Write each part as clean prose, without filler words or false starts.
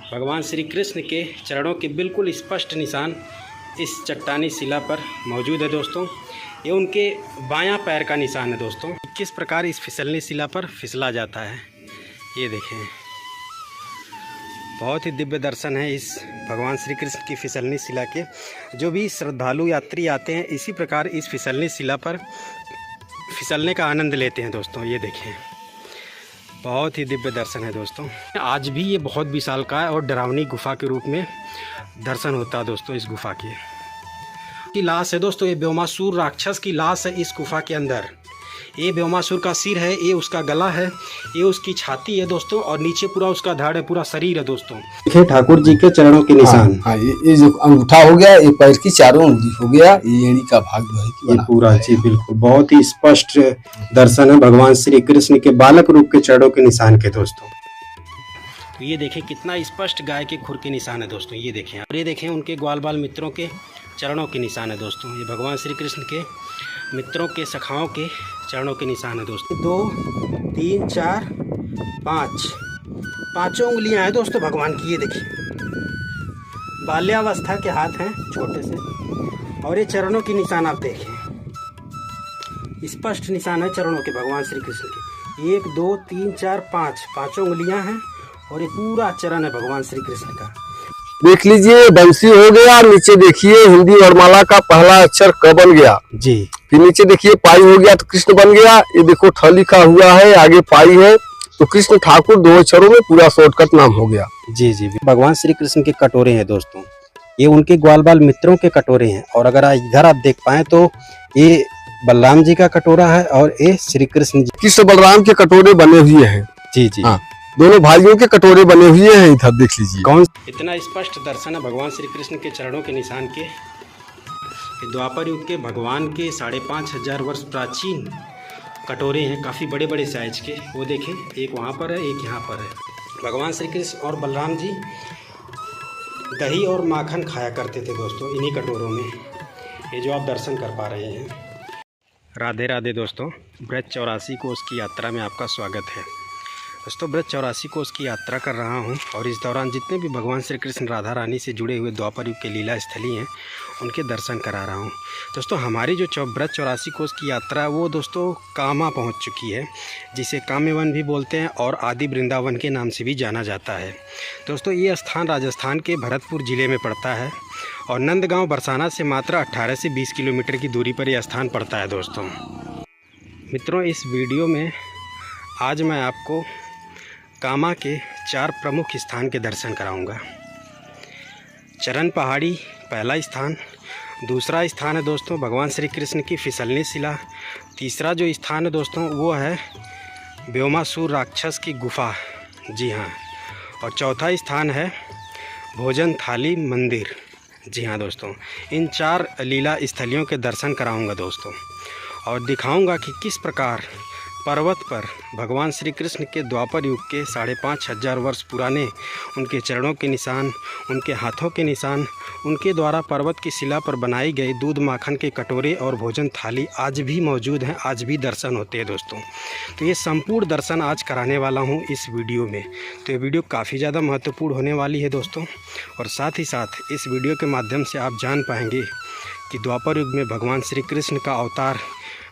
भगवान श्री कृष्ण के चरणों के बिल्कुल स्पष्ट निशान इस चट्टानी शिला पर मौजूद है दोस्तों। ये उनके बायां पैर का निशान है दोस्तों। किस प्रकार इस फिसलनी शिला पर फिसला जाता है ये देखें। बहुत ही दिव्य दर्शन है इस भगवान श्री कृष्ण की फिसलनी शिला के। जो भी श्रद्धालु यात्री आते हैं इसी प्रकार इस फिसलनी शिला पर फिसलने का आनंद लेते हैं दोस्तों। ये देखें, बहुत ही दिव्य दर्शन है दोस्तों। आज भी ये बहुत विशालकाय और डरावनी गुफा के रूप में दर्शन होता है दोस्तों। इस गुफा की लाश है दोस्तों। ये व्योमासुर राक्षस की लाश है इस गुफा के अंदर। ये व्योमासुर का सिर है, ये उसका गला है, ये उसकी छाती है दोस्तों, और नीचे पूरा उसका धड़ है, पूरा शरीर है दोस्तों। देखिए ठाकुर जी के चरणों के निशान। हाँ, ये जो अंगूठा हो गया, ये पैर की चारों उंगली हो गया, ये एड़ी का भाग जो है कि ये पूरा जी बिल्कुल बहुत ही स्पष्ट दर्शन है भगवान श्री कृष्ण के बालक रूप के चरणों के निशान के दोस्तों। तो ये देखें कितना स्पष्ट गाय के खुर के निशान है दोस्तों। ये देखें, और ये देखें उनके ग्वाल बाल मित्रों के चरणों के निशान है दोस्तों। ये भगवान श्री कृष्ण के मित्रों के सखाओं के चरणों के निशान है दोस्तों। 2 3 4 5 पांचों उंगलियां हैं दोस्तों भगवान की। ये देखिए बाल्यावस्था के हाथ हैं छोटे से, और ये चरणों के निशान आप देखें, स्पष्ट निशान है चरणों के भगवान श्री कृष्ण के। 1 2 3 4 5 पांचों उंगलियां हैं, और ये पूरा चरण है भगवान श्री कृष्ण का। देख लीजिए, बंसी हो गया। नीचे देखिए हिंदी वर्णमाला का पहला अक्षर क बन गया जी। फिर नीचे देखिए पाई हो गया तो कृष्ण बन गया। ये देखो ठ लिखा हुआ है, आगे पाई है, तो कृष्ण ठाकुर 2 अक्षरों में पूरा शॉर्टकट नाम हो गया। जी जी, भगवान श्री कृष्ण के कटोरे हैं दोस्तों। ये उनके ग्वाल बाल मित्रों के कटोरे हैं। और अगर इधर आप देख पाए तो ये बलराम जी का कटोरा है, और ये श्री कृष्ण जी, कृष्ण बलराम के कटोरे बने हुए हैं। जी जी हाँ, दोनों भाइयों के कटोरे बने हुए हैं। इधर देख लीजिए, कौन इतना स्पष्ट दर्शन है भगवान श्री कृष्ण के चरणों के निशान के। द्वापर युग के भगवान के 5,500 वर्ष प्राचीन कटोरे हैं, काफ़ी बड़े बड़े साइज के। वो देखें, एक वहाँ पर है, एक यहाँ पर है। भगवान श्री कृष्ण और बलराम जी दही और माखन खाया करते थे दोस्तों इन्हीं कटोरों में, ये जो आप दर्शन कर पा रहे हैं। राधे राधे दोस्तों, ब्रज 84 कोस की यात्रा में आपका स्वागत है दोस्तों। ब्रज 84 कोस की यात्रा कर रहा हूं, और इस दौरान जितने भी भगवान श्री कृष्ण राधा रानी से जुड़े हुए द्वापर युग के लीला स्थली हैं उनके दर्शन करा रहा हूं दोस्तों। हमारी जो ब्रज 84 कोस की यात्रा है वो दोस्तों कामा पहुंच चुकी है, जिसे काम्यवन भी बोलते हैं और आदि वृंदावन के नाम से भी जाना जाता है दोस्तों। ये स्थान राजस्थान के भरतपुर ज़िले में पड़ता है, और नंदगांव बरसाना से मात्र 18 से 20 किलोमीटर की दूरी पर यह स्थान पड़ता है दोस्तों। मित्रों, इस वीडियो में आज मैं आपको कामा के 4 प्रमुख स्थान के दर्शन कराऊंगा। चरण पहाड़ी पहला स्थान, दूसरा स्थान है दोस्तों भगवान श्री कृष्ण की फिसलनी शिला, तीसरा जो स्थान है दोस्तों वो है व्योमासुर राक्षस की गुफा, जी हाँ, और चौथा स्थान है भोजन थाली मंदिर, जी हाँ दोस्तों। इन 4 लीला स्थलियों के दर्शन कराऊंगा दोस्तों, और दिखाऊंगा कि किस प्रकार पर्वत पर भगवान श्री कृष्ण के द्वापर युग के 5,500 वर्ष पुराने उनके चरणों के निशान, उनके हाथों के निशान, उनके द्वारा पर्वत की शिला पर बनाई गई दूध माखन के कटोरे और भोजन थाली आज भी मौजूद हैं, आज भी दर्शन होते हैं दोस्तों। तो ये संपूर्ण दर्शन आज कराने वाला हूँ इस वीडियो में। तो ये वीडियो काफ़ी ज़्यादा महत्वपूर्ण होने वाली है दोस्तों, और साथ ही साथ इस वीडियो के माध्यम से आप जान पाएंगे कि द्वापर युग में भगवान श्री कृष्ण का अवतार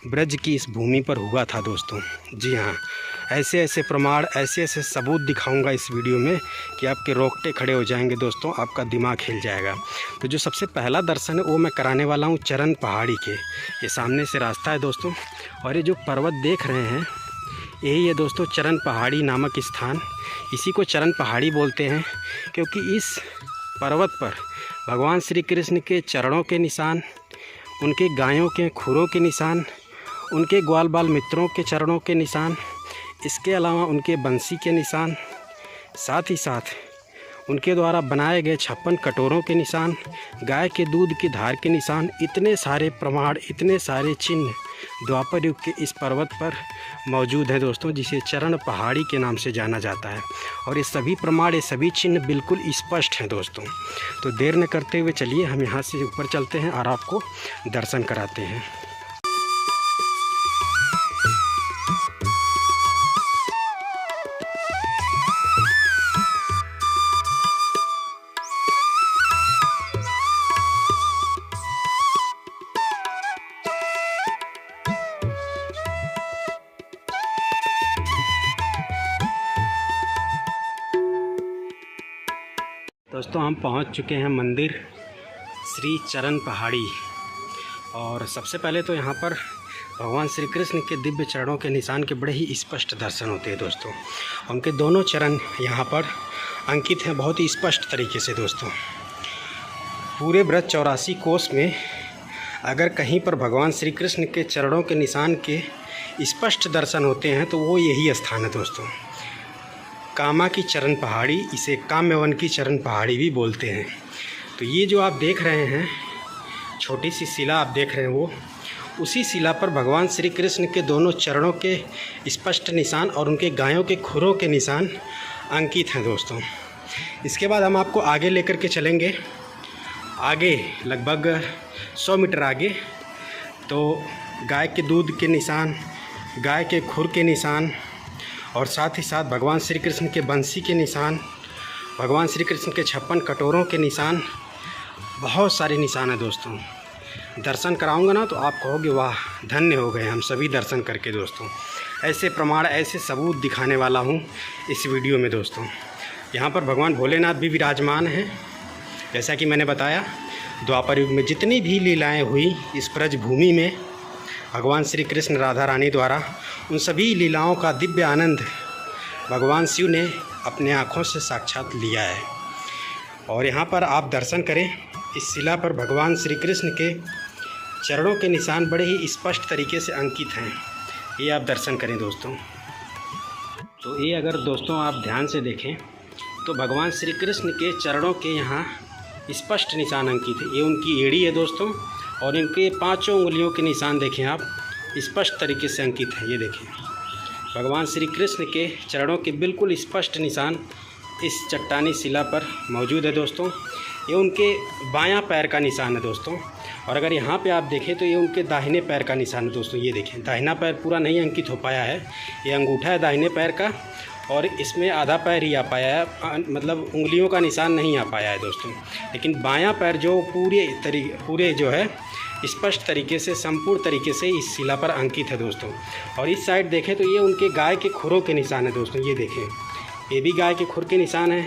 ब्रज की इस भूमि पर हुआ था दोस्तों। जी हाँ, ऐसे ऐसे प्रमाण, ऐसे ऐसे सबूत दिखाऊंगा इस वीडियो में कि आपके रोंगटे खड़े हो जाएंगे दोस्तों, आपका दिमाग हिल जाएगा। तो जो सबसे पहला दर्शन है वो मैं कराने वाला हूँ चरण पहाड़ी के। ये सामने से रास्ता है दोस्तों, और ये जो पर्वत देख रहे हैं यही है दोस्तों चरण पहाड़ी नामक स्थान। इसी को चरण पहाड़ी बोलते हैं क्योंकि इस पर्वत पर भगवान श्री कृष्ण के चरणों के निशान, उनके गायों के खुरों के निशान, उनके ग्वाल बाल मित्रों के चरणों के निशान, इसके अलावा उनके बंसी के निशान, साथ ही साथ उनके द्वारा बनाए गए 56 कटोरों के निशान, गाय के दूध की धार के निशान, इतने सारे प्रमाण, इतने सारे चिन्ह द्वापर युग के इस पर्वत पर मौजूद हैं दोस्तों, जिसे चरण पहाड़ी के नाम से जाना जाता है। और ये सभी प्रमाण, ये सभी चिन्ह बिल्कुल स्पष्ट हैं दोस्तों। तो देर न करते हुए चलिए हम यहाँ से ऊपर चलते हैं और आपको दर्शन कराते हैं। दोस्तों हम पहुंच चुके हैं मंदिर श्री चरण पहाड़ी। और सबसे पहले तो यहाँ पर भगवान श्री कृष्ण के दिव्य चरणों के निशान के बड़े ही स्पष्ट दर्शन होते हैं दोस्तों। उनके दोनों चरण यहाँ पर अंकित हैं बहुत ही स्पष्ट तरीके से दोस्तों। पूरे ब्रज 84 कोस में अगर कहीं पर भगवान श्री कृष्ण के चरणों के निशान के स्पष्ट दर्शन होते हैं तो वो यही स्थान है दोस्तों। कामा की चरण पहाड़ी, इसे काम्यवन की चरण पहाड़ी भी बोलते हैं। तो ये जो आप देख रहे हैं छोटी सी शिला आप देख रहे हैं, वो उसी शिला पर भगवान श्री कृष्ण के दोनों चरणों के स्पष्ट निशान और उनके गायों के खुरों के निशान अंकित हैं दोस्तों। इसके बाद हम आपको आगे लेकर के चलेंगे, आगे लगभग 100 मीटर आगे तो गाय के दूध के निशान, गाय के खुर के निशान और साथ ही साथ भगवान श्री कृष्ण के बंसी के निशान, भगवान श्री कृष्ण के 56 कटोरों के निशान, बहुत सारे निशान हैं दोस्तों। दर्शन कराऊंगा ना तो आप कहोगे वाह धन्य हो गए हम सभी दर्शन करके दोस्तों। ऐसे प्रमाण, ऐसे सबूत दिखाने वाला हूँ इस वीडियो में दोस्तों। यहाँ पर भगवान भोलेनाथ भी विराजमान हैं। जैसा कि मैंने बताया द्वापर युग में जितनी भी लीलाएँ हुई इस ब्रज भूमि में भगवान श्री कृष्ण राधा रानी द्वारा, उन सभी लीलाओं का दिव्य आनंद भगवान शिव ने अपने आँखों से साक्षात लिया है। और यहाँ पर आप दर्शन करें, इस शिला पर भगवान श्री कृष्ण के चरणों के निशान बड़े ही स्पष्ट तरीके से अंकित हैं। ये आप दर्शन करें दोस्तों। तो ये अगर दोस्तों आप ध्यान से देखें तो भगवान श्री कृष्ण के चरणों के यहाँ स्पष्ट निशान अंकित है। ये उनकी एड़ी है दोस्तों और इनके 5 उंगलियों के निशान देखें आप, स्पष्ट तरीके से अंकित है। ये देखें भगवान श्री कृष्ण के चरणों के बिल्कुल स्पष्ट निशान इस चट्टानी शिला पर मौजूद है दोस्तों। ये उनके बायां पैर का निशान है दोस्तों। और अगर यहाँ पे आप देखें तो ये उनके दाहिने पैर का निशान है दोस्तों। ये देखें दाहिना पैर पूरा नहीं अंकित हो पाया है, ये अंगूठा है दाहिने पैर का और इसमें आधा पैर ही आ पाया है, मतलब उंगलियों का निशान नहीं आ पाया है दोस्तों। लेकिन बायां पैर जो पूरे जो है स्पष्ट तरीके से, संपूर्ण तरीके से इस शिला पर अंकित है दोस्तों। और इस साइड देखें तो ये उनके गाय के खुरों के निशान है दोस्तों। ये देखें ये भी गाय के खुर के निशान है,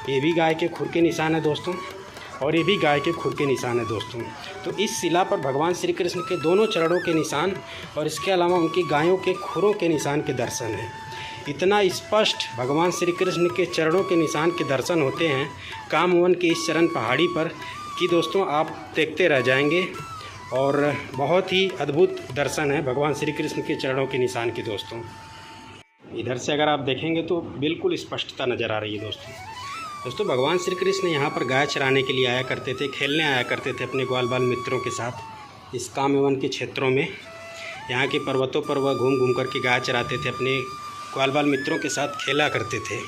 ये भी गाय के खुर के निशान है दोस्तों और ये भी गाय के खुर के निशान है दोस्तों। तो इस शिला पर भगवान श्री कृष्ण के दोनों चरणों के निशान और इसके अलावा उनकी गायों के खुरों के निशान के दर्शन हैं। इतना स्पष्ट भगवान श्री कृष्ण के चरणों के निशान के दर्शन होते हैं कामवन की इस चरण पहाड़ी पर कि दोस्तों आप देखते रह जाएंगे। और बहुत ही अद्भुत दर्शन है भगवान श्री कृष्ण के चरणों के निशान के दोस्तों। इधर से अगर आप देखेंगे तो बिल्कुल स्पष्टता नज़र आ रही है दोस्तों। भगवान श्री कृष्ण यहाँ पर गाय चराने के लिए आया करते थे, खेलने आया करते थे अपने ग्वाल बाल मित्रों के साथ इस काम्यवन के क्षेत्रों में। यहाँ के पर्वतों पर वह घूम घूम करके गाय चराते थे, अपने ग्वाल बाल मित्रों के साथ खेला करते थे।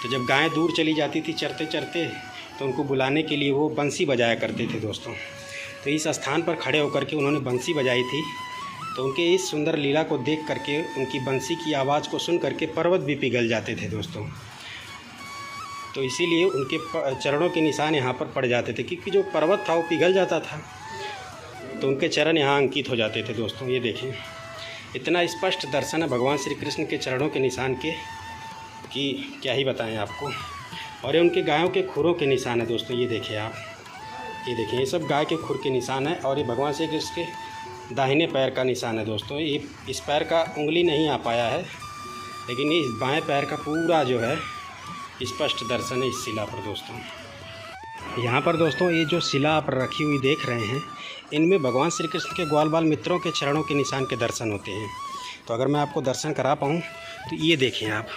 तो जब गायें दूर चली जाती थी चरते चरते तो उनको बुलाने के लिए वो बंसी बजाया करते थे दोस्तों। तो इस स्थान पर खड़े होकर के उन्होंने बंसी बजाई थी। तो उनके इस सुंदर लीला को देख करके, उनकी बंसी की आवाज़ को सुन करके पर्वत भी पिघल जाते थे दोस्तों। तो इसीलिए उनके चरणों के निशान यहाँ पर पड़ जाते थे, क्योंकि जो पर्वत था वो पिघल जाता था तो उनके चरण यहाँ अंकित हो जाते थे दोस्तों। ये देखें इतना स्पष्ट दर्शन है भगवान श्री कृष्ण के चरणों के निशान के कि क्या ही बताएं आपको। और ये उनके गायों के खुरों के निशान है दोस्तों। ये देखिए आप, ये देखिए ये सब गाय के खुर के निशान है और ये भगवान श्री कृष्ण के दाहिने पैर का निशान है दोस्तों। ये इस पैर का उंगली नहीं आ पाया है, लेकिन ये इस बाएं पैर का पूरा जो है स्पष्ट दर्शन है इस शिला पर दोस्तों। यहाँ पर दोस्तों ये जो शिला आप रखी हुई देख रहे हैं, इनमें भगवान श्री कृष्ण के ग्वाल बाल मित्रों के चरणों के निशान के दर्शन होते हैं। तो अगर मैं आपको दर्शन करा पाऊँ तो ये देखें आप,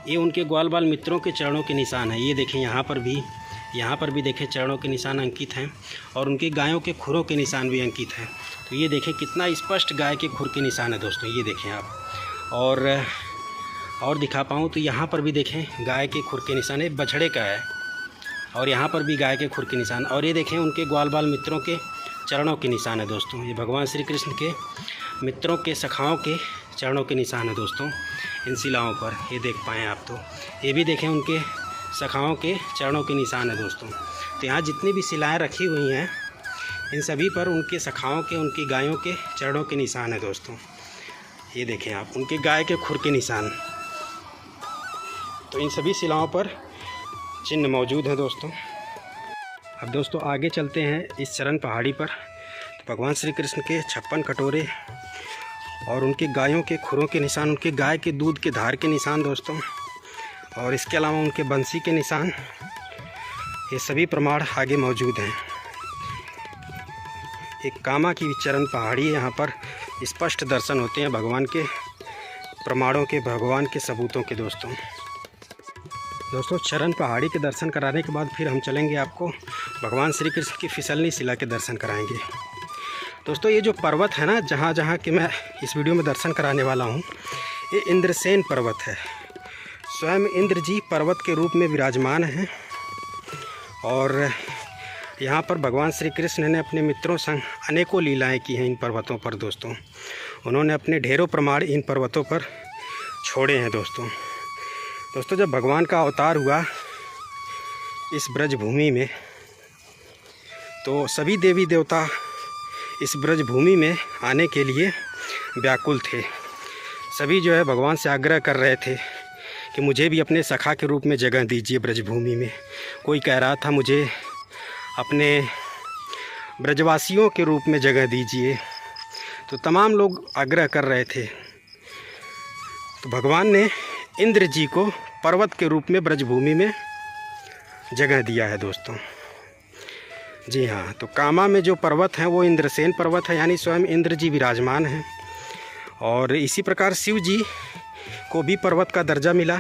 ये उनके ग्वाल बाल मित्रों के चरणों के निशान है। ये देखें यहाँ पर भी देखें चरणों के निशान अंकित हैं और उनकी गायों के खुरों के निशान भी अंकित हैं। तो ये देखें कितना स्पष्ट गाय के खुर के निशान है दोस्तों। ये देखें आप, और दिखा पाऊँ तो यहाँ पर भी देखें गाय के खुर के निशान, है बछड़े का है और यहाँ पर भी गाय के खुर के निशान। और ये देखें उनके ग्वाल बाल मित्रों के चरणों के निशान है दोस्तों। ये भगवान श्री कृष्ण के मित्रों के सखाओं के चरणों के निशान है दोस्तों इन शिलाओं पर। ये देख पाएँ आप, तो ये भी देखें उनके सखाओं के चरणों के निशान है दोस्तों। तो यहाँ जितनी भी शिलाएँ रखी हुई हैं इन सभी पर उनके सखाओं के, उनकी गायों के चरणों के निशान है दोस्तों। ये देखें आप, उनके गाय के खुर के निशान। तो इन सभी शिलाओं पर चिन्ह मौजूद हैं दोस्तों। अब दोस्तों आगे चलते हैं इस चरण पहाड़ी पर। तो भगवान श्री कृष्ण के 56 कटोरे और उनके गायों के खुरों के निशान, उनके गाय के दूध के धार के निशान दोस्तों, और इसके अलावा उनके बंसी के निशान, ये सभी प्रमाण आगे मौजूद हैं। एक कामा की चरण पहाड़ी है, यहाँ पर स्पष्ट दर्शन होते हैं भगवान के प्रमाणों के, भगवान के सबूतों के दोस्तों। चरण पहाड़ी के दर्शन कराने के बाद फिर हम चलेंगे, आपको भगवान श्री कृष्ण की फिसलनी शिला के दर्शन कराएंगे। दोस्तों ये जो पर्वत है ना, जहाँ जहाँ के मैं इस वीडियो में दर्शन कराने वाला हूँ, ये इंद्रसेन पर्वत है। स्वयं इंद्र जी पर्वत के रूप में विराजमान हैं और यहाँ पर भगवान श्री कृष्ण ने अपने मित्रों संग अनेकों लीलाएं की हैं इन पर्वतों पर दोस्तों। उन्होंने अपने ढेरों प्रमाण इन पर्वतों पर छोड़े हैं दोस्तों। जब भगवान का अवतार हुआ इस ब्रजभूमि में, तो सभी देवी देवता इस ब्रजभूमि में आने के लिए व्याकुल थे। सभी जो है भगवान से आग्रह कर रहे थे कि मुझे भी अपने सखा के रूप में जगह दीजिए ब्रजभूमि में। कोई कह रहा था मुझे अपने ब्रजवासियों के रूप में जगह दीजिए। तो तमाम लोग आग्रह कर रहे थे। तो भगवान ने इंद्र जी को पर्वत के रूप में ब्रजभूमि में जगह दिया है दोस्तों। जी हाँ, तो कामा में जो पर्वत हैं वो इंद्रसेन पर्वत है, यानी स्वयं इंद्र जी विराजमान हैं। और इसी प्रकार शिव जी को भी पर्वत का दर्जा मिला।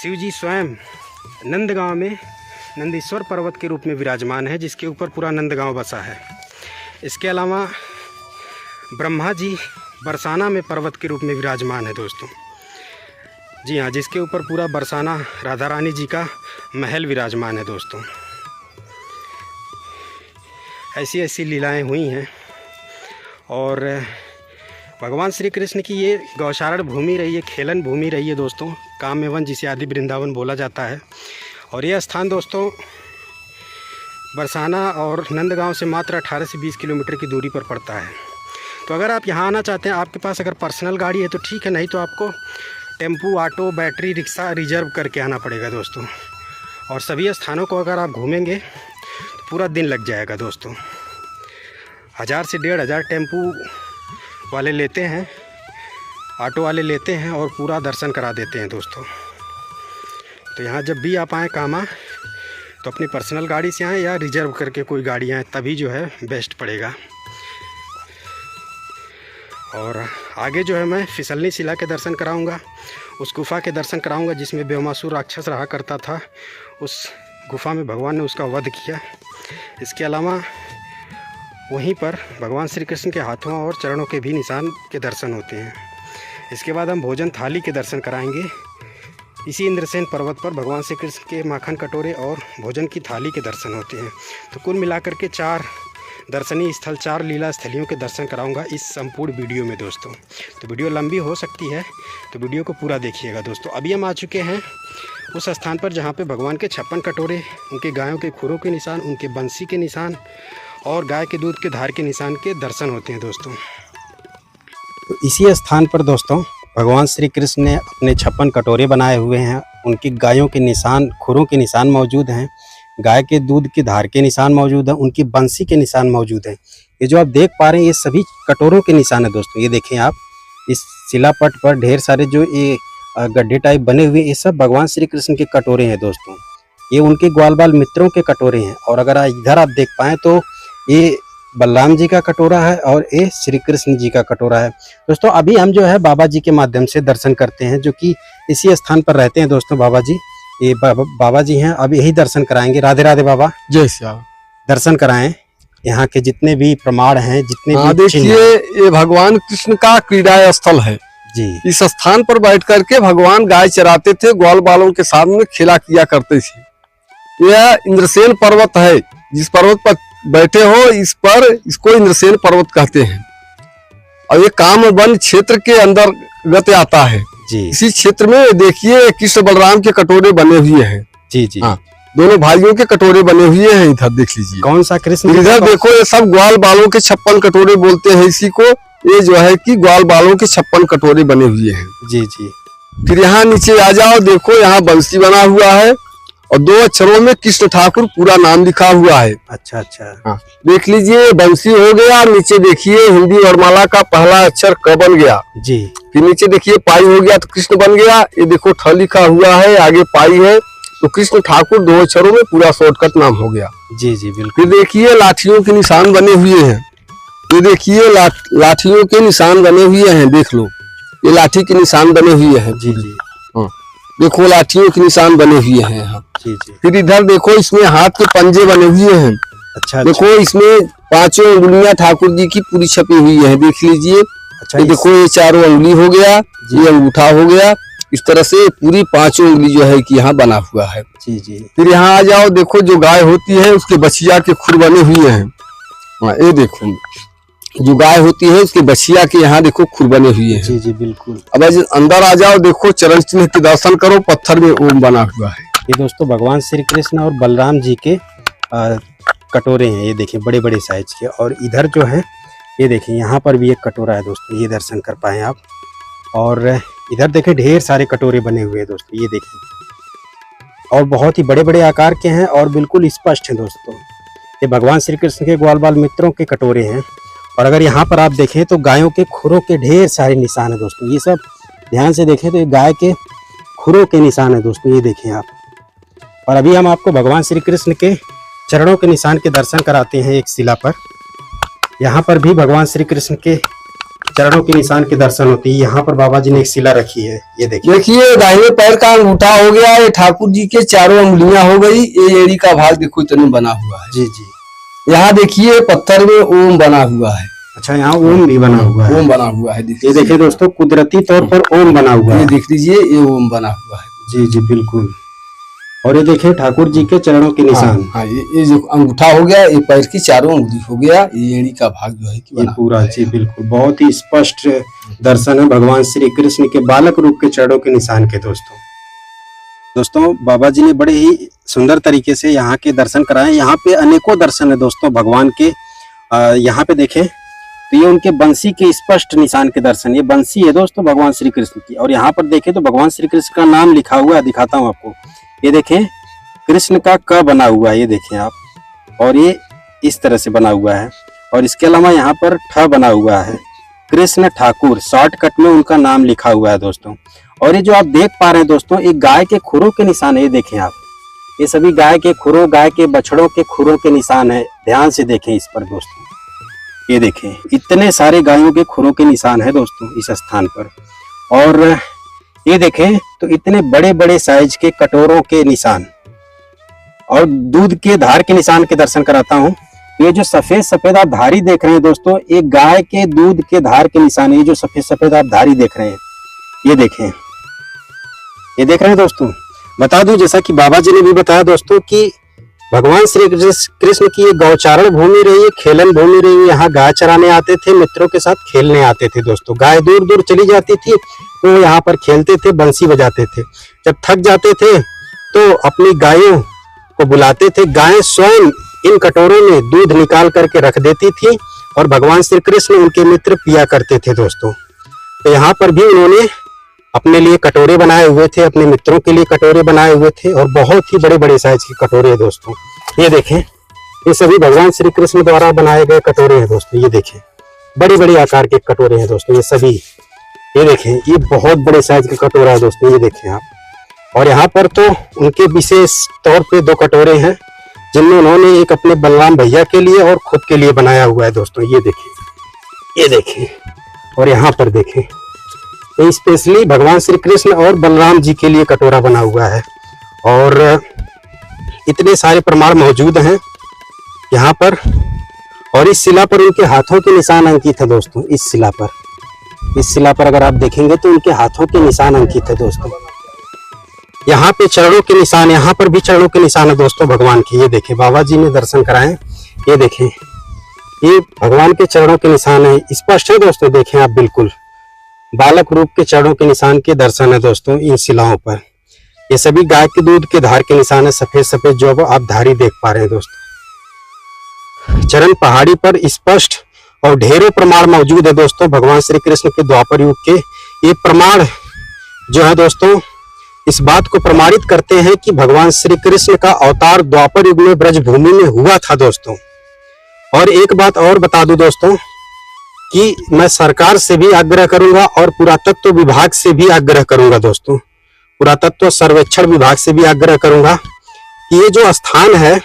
शिव जी स्वयं नंदगांव में नंदीश्वर पर्वत के रूप में विराजमान है, जिसके ऊपर पूरा नंदगांव बसा है। इसके अलावा ब्रह्मा जी बरसाना में पर्वत के रूप में विराजमान है दोस्तों। जी हाँ, जिसके ऊपर पूरा बरसाना राधा रानी जी का महल विराजमान है दोस्तों। ऐसी ऐसी लीलाएं हुई हैं। और भगवान श्री कृष्ण की ये गौशारण भूमि रही है, खेलन भूमि रही है दोस्तों, काम्यवन जिसे आदि वृंदावन बोला जाता है। और यह स्थान दोस्तों बरसाना और नंदगांव से मात्र 18 से 20 किलोमीटर की दूरी पर पड़ता है। तो अगर आप यहाँ आना चाहते हैं, आपके पास अगर पर्सनल गाड़ी है तो ठीक है, नहीं तो आपको tempo, auto, battery rickshaw reserve करके आना पड़ेगा दोस्तों। और सभी स्थानों को अगर आप घूमेंगे तो पूरा दिन लग जाएगा दोस्तों। 1000 से 1500 टेम्पू वाले लेते हैं, ऑटो वाले लेते हैं और पूरा दर्शन करा देते हैं दोस्तों। तो यहाँ जब भी आप आएँ कामा, तो अपनी पर्सनल गाड़ी से आएँ या रिजर्व करके कोई गाड़ी आएँ, तभी जो है बेस्ट पड़ेगा। और आगे जो है मैं फिसलनी शिला के दर्शन कराऊंगा, उस गुफ़ा के दर्शन कराऊंगा जिसमें ब्योमासुर राक्षस रहा करता था। उस गुफ़ा में भगवान ने उसका वध किया। इसके अलावा वहीं पर भगवान श्री कृष्ण के हाथों और चरणों के भी निशान के दर्शन होते हैं। इसके बाद हम भोजन थाली के दर्शन कराएंगे। इसी इंद्रसेन पर्वत पर भगवान श्री कृष्ण के माखन कटोरे और भोजन की थाली के दर्शन होते हैं। तो कुल मिलाकर के 4 दर्शनीय स्थल, 4 लीला स्थलियों के दर्शन कराऊंगा इस संपूर्ण वीडियो में दोस्तों। तो वीडियो लंबी हो सकती है, तो वीडियो को पूरा देखिएगा दोस्तों। अभी हम आ चुके हैं उस स्थान पर जहां पे भगवान के 56 कटोरे, उनके गायों के खुरों के निशान, उनके बंसी के निशान और गाय के दूध के धार के निशान के दर्शन होते हैं दोस्तों। तो इसी स्थान पर दोस्तों भगवान श्री कृष्ण ने अपने 56 कटोरे बनाए हुए हैं। उनकी गायों के निशान, खुरों के निशान मौजूद हैं, गाय के दूध की धार के निशान मौजूद हैं, उनकी बंसी के निशान मौजूद हैं। ये जो आप देख पा रहे हैं ये सभी कटोरों के निशान है दोस्तों। ये देखें आप, इस शिलापट पर ढेर सारे जो ये गड्ढे टाइप बने हुए, ये सब भगवान श्री कृष्ण के कटोरे हैं दोस्तों। ये उनके ग्वाल बाल मित्रों के कटोरे हैं। और अगर इधर आप देख पाएँ तो ये बलराम जी का कटोरा है और ये श्री कृष्ण जी का कटोरा है दोस्तों। अभी हम जो है बाबा जी के माध्यम से दर्शन करते हैं, जो कि इसी स्थान पर रहते हैं दोस्तों। बाबा जी, ये बाबा जी हैं, अब यही दर्शन कराएंगे। राधे राधे बाबा, जय श्याम। दर्शन कराएं यहाँ के जितने भी प्रमाण हैं, जितने भी देखिए ये भगवान कृष्ण का क्रीड़ा स्थल है जी। इस स्थान पर बैठ करके भगवान गाय चराते थे, ग्वाल बालों के सामने खेला किया करते थे। यह इंद्रसेन पर्वत है। जिस पर्वत पर बैठे हो इस पर, इसको इंद्रसेन पर्वत कहते हैं। और ये काम वन क्षेत्र के अंतर्गत आता है जी। इसी क्षेत्र में देखिए कृष्ण बलराम के कटोरे बने हुए हैं। जी जी हाँ, दोनों भाइयों के कटोरे बने हुए हैं। इधर देख लीजिए, कौन सा कृष्ण, इधर देखो, ये सब ग्वाल बालों के 56 कटोरे बोलते हैं इसी को। ये जो है कि ग्वाल बालों के 56 कटोरे बने हुए हैं। जी जी। फिर यहाँ नीचे आ जाओ, देखो यहाँ बंसी बना हुआ है और 2 अक्षरों में कृष्ण ठाकुर पूरा नाम लिखा हुआ है। अच्छा अच्छा। हाँ, देख लीजिए बंसी हो गया, नीचे देखिए हिंदी वर्णमाला का पहला अक्षर क बन गया जी। फिर नीचे देखिए पाई हो गया तो कृष्ण बन गया। ये देखो ठ लिखा हुआ है, आगे पाई है, तो कृष्ण ठाकुर 2 अक्षरों में पूरा शॉर्टकट नाम हो गया। जी जी बिल्कुल। फिर देखिए लाठियों के निशान बने हुए हैं। ये देखिए लाठियों के निशान बने हुए हैं, देख लो ये लाठी के निशान बने हुए हैं। जी जी। हाँ, देखो लाठियों के निशान बने हुए हैं यहाँ। जी जी। फिर इधर देखो इसमें हाथ के पंजे बने हुए हैं। अच्छा। देखो इसमें 5 उंगलियां ठाकुर जी की पूरी छपी हुई है, देख लीजिए। अच्छा। ये देखो ये 4 उंगली हो गया, ये अंगूठा हो गया, इस तरह से पूरी 5 उंगली जो है कि यहाँ बना हुआ है। जी जी। फिर यहाँ आ जाओ, देखो जो गाय होती है उसके बछिया के खुर बने हुए हैं। हाँ, ये देखो जो गाय होती है उसके बछिया के यहाँ देखो खुर बने हुए हैं। जी जी बिल्कुल। अब अंदर आ जाओ, देखो चरण चिन्ह के दर्शन करो, पत्थर में ओम बना हुआ है। ये दोस्तों भगवान श्री कृष्ण और बलराम जी के कटोरे हैं, ये देखिए बड़े बड़े साइज के। और इधर जो है ये देखिए यहाँ पर भी एक कटोरा है दोस्तों, ये दर्शन कर पाए आप। और इधर देखें ढेर सारे कटोरे बने हुए हैं दोस्तों, ये देखिए, और बहुत ही बड़े बड़े आकार के हैं और बिल्कुल स्पष्ट हैं दोस्तों। ये भगवान श्री कृष्ण के ग्वाल बाल मित्रों के कटोरे हैं। और अगर यहाँ पर आप देखें तो गायों के खुरों के ढेर सारे निशान है दोस्तों, ये सब ध्यान से देखें तो ये गाय के खुरों के निशान है दोस्तों, ये देखें आप। और अभी हम आपको भगवान श्री कृष्ण के चरणों के निशान के दर्शन कराते हैं एक शिला पर। यहाँ पर भी भगवान श्री कृष्ण के चरणों के निशान के दर्शन होते हैं। यहाँ पर बाबा जी ने एक शिला रखी है, ये देखिए। देखिए दाहिने पैर का अंगूठा हो गया, ये ठाकुर जी के 4 उंगलियां हो गई, ये एड़ी का भाग देखो इतने बना हुआ है। जी जी। यहाँ देखिए पत्थर में ओम बना हुआ है। अच्छा, यहाँ ओम भी बना हुआ है। ओम बना हुआ है, ये देखिए दोस्तों, कुदरती तौर पर ओम बना हुआ है। ये देख लीजिए, ये ओम बना हुआ है। जी जी बिल्कुल। और ये देखिए ठाकुर जी के चरणों के निशान। हाँ, ये जो अंगूठा हो गया, ये पैर की 4 उंगली हो गया, ये एड़ी का भाग जो है कि ये पूरा। जी बिल्कुल, बहुत ही स्पष्ट दर्शन है भगवान श्री कृष्ण के बालक रूप के चरणों के निशान के दोस्तों बाबा जी ने बड़े ही सुंदर तरीके से यहाँ के दर्शन कराए। यहाँ पे अनेकों दर्शन है दोस्तों भगवान के। यहाँ पे देखें तो ये उनके बंसी के स्पष्ट निशान के दर्शन, ये बंसी है दोस्तों भगवान श्री कृष्ण की। और यहाँ पर देखें तो भगवान श्री कृष्ण का नाम लिखा हुआ है, दिखाता हूँ आपको। ये देखें कृष्ण का क बना हुआ है, ये देखें आप, और ये इस तरह से बना हुआ है। और इसके अलावा यहाँ पर ठ बना हुआ है, कृष्ण ठाकुर, शॉर्टकट में उनका नाम लिखा हुआ है दोस्तों। और ये जो आप देख पा रहे हैं दोस्तों, एक गाय के खुरों के निशान है, ये देखें आप, ये सभी गाय के खुरों, गाय के बछड़ों के खुरों के निशान है। ध्यान से देखें इस पर दोस्तों, ये देखें इतने सारे गायों के खुरों के निशान है दोस्तों इस स्थान पर। और ये देखें तो इतने बड़े बड़े साइज के कटोरों के निशान और दूध के धार के निशान के दर्शन कराता हूँ। ये जो सफेद सफेद आप धारी देख रहे हैं दोस्तों, एक गाय के दूध के धार के निशान, ये जो सफेद सफेद आप धारी देख रहे हैं, ये देखें, ये देख रहे हैं दोस्तों। बता दूं, जैसा कि बाबा जी ने भी बताया दोस्तों कि भगवान श्री कृष्ण की ये गौचारण भूमि रही है, खेलन भूमि रही है। यहाँ गाय चराने आते थे, मित्रों के साथ खेलने आते थे दोस्तों। गाय दूर दूर चली जाती थी तो यहाँ पर खेलते थे, बंसी बजाते थे। जब थक जाते थे तो अपनी गायों को बुलाते थे, गायें स्वयं इन कटोरों में दूध निकाल करके रख देती थी और भगवान श्री कृष्ण उनके मित्र पिया करते थे दोस्तों। तो यहाँ पर भी उन्होंने अपने लिए कटोरे बनाए हुए थे, अपने मित्रों के लिए कटोरे बनाए हुए थे, और बहुत ही बड़े बड़े साइज के कटोरे हैं दोस्तों। ये देखें, ये सभी भगवान श्री कृष्ण द्वारा बनाए गए कटोरे हैं दोस्तों। ये देखें बड़े बड़े आकार के कटोरे हैं दोस्तों ये सभी। ये देखें, ये बहुत बड़े साइज का कटोरा है दोस्तों, ये देखें आप। और यहाँ पर तो उनके विशेष तौर पे 2 कटोरे हैं जिनमें उन्होंने एक अपने बलराम भैया के लिए और खुद के लिए बनाया हुआ है दोस्तों। ये देखें, ये देखें, और यहाँ पर देखें, तो स्पेशली भगवान श्री कृष्ण और बलराम जी के लिए कटोरा बना हुआ है। और इतने सारे प्रमाण मौजूद हैं यहाँ पर। और इस शिला पर उनके हाथों के निशान अंकित है दोस्तों। इस शिला पर अगर आप देखेंगे तो उनके हाथों के निशान अंकित है दोस्तों। यहाँ पे चरणों के निशान, यहाँ पर भी चरणों के निशान है दोस्तों भगवान के। ये देखें, बाबा जी ने दर्शन कराए, ये देखें, ये भगवान के चरणों के निशान है, स्पष्ट है दोस्तों। देखें आप, बिल्कुल बालक रूप के चरणों के निशान के दर्शन है दोस्तों इन शिलाओं पर। ये सभी गाय के दूध के धार के निशान है, सफेद सफेद जो आप धारी देख पा रहे हैं दोस्तों। चरण पहाड़ी पर स्पष्ट और ढेरों प्रमाण मौजूद है दोस्तों भगवान श्री कृष्ण के द्वापर युग के। ये प्रमाण जो है दोस्तों, इस बात को प्रमाणित करते हैं कि भगवान श्री कृष्ण का अवतार द्वापर युग में ब्रजभूमि में हुआ था दोस्तों। और एक बात और बता दूं दोस्तों कि मैं सरकार से भी आग्रह करूंगा और पुरातत्व विभाग से भी आग्रह करूंगा दोस्तों, पुरातत्व सर्वेक्षण विभाग से भी आग्रह करूंगा कि ये जो स्थान है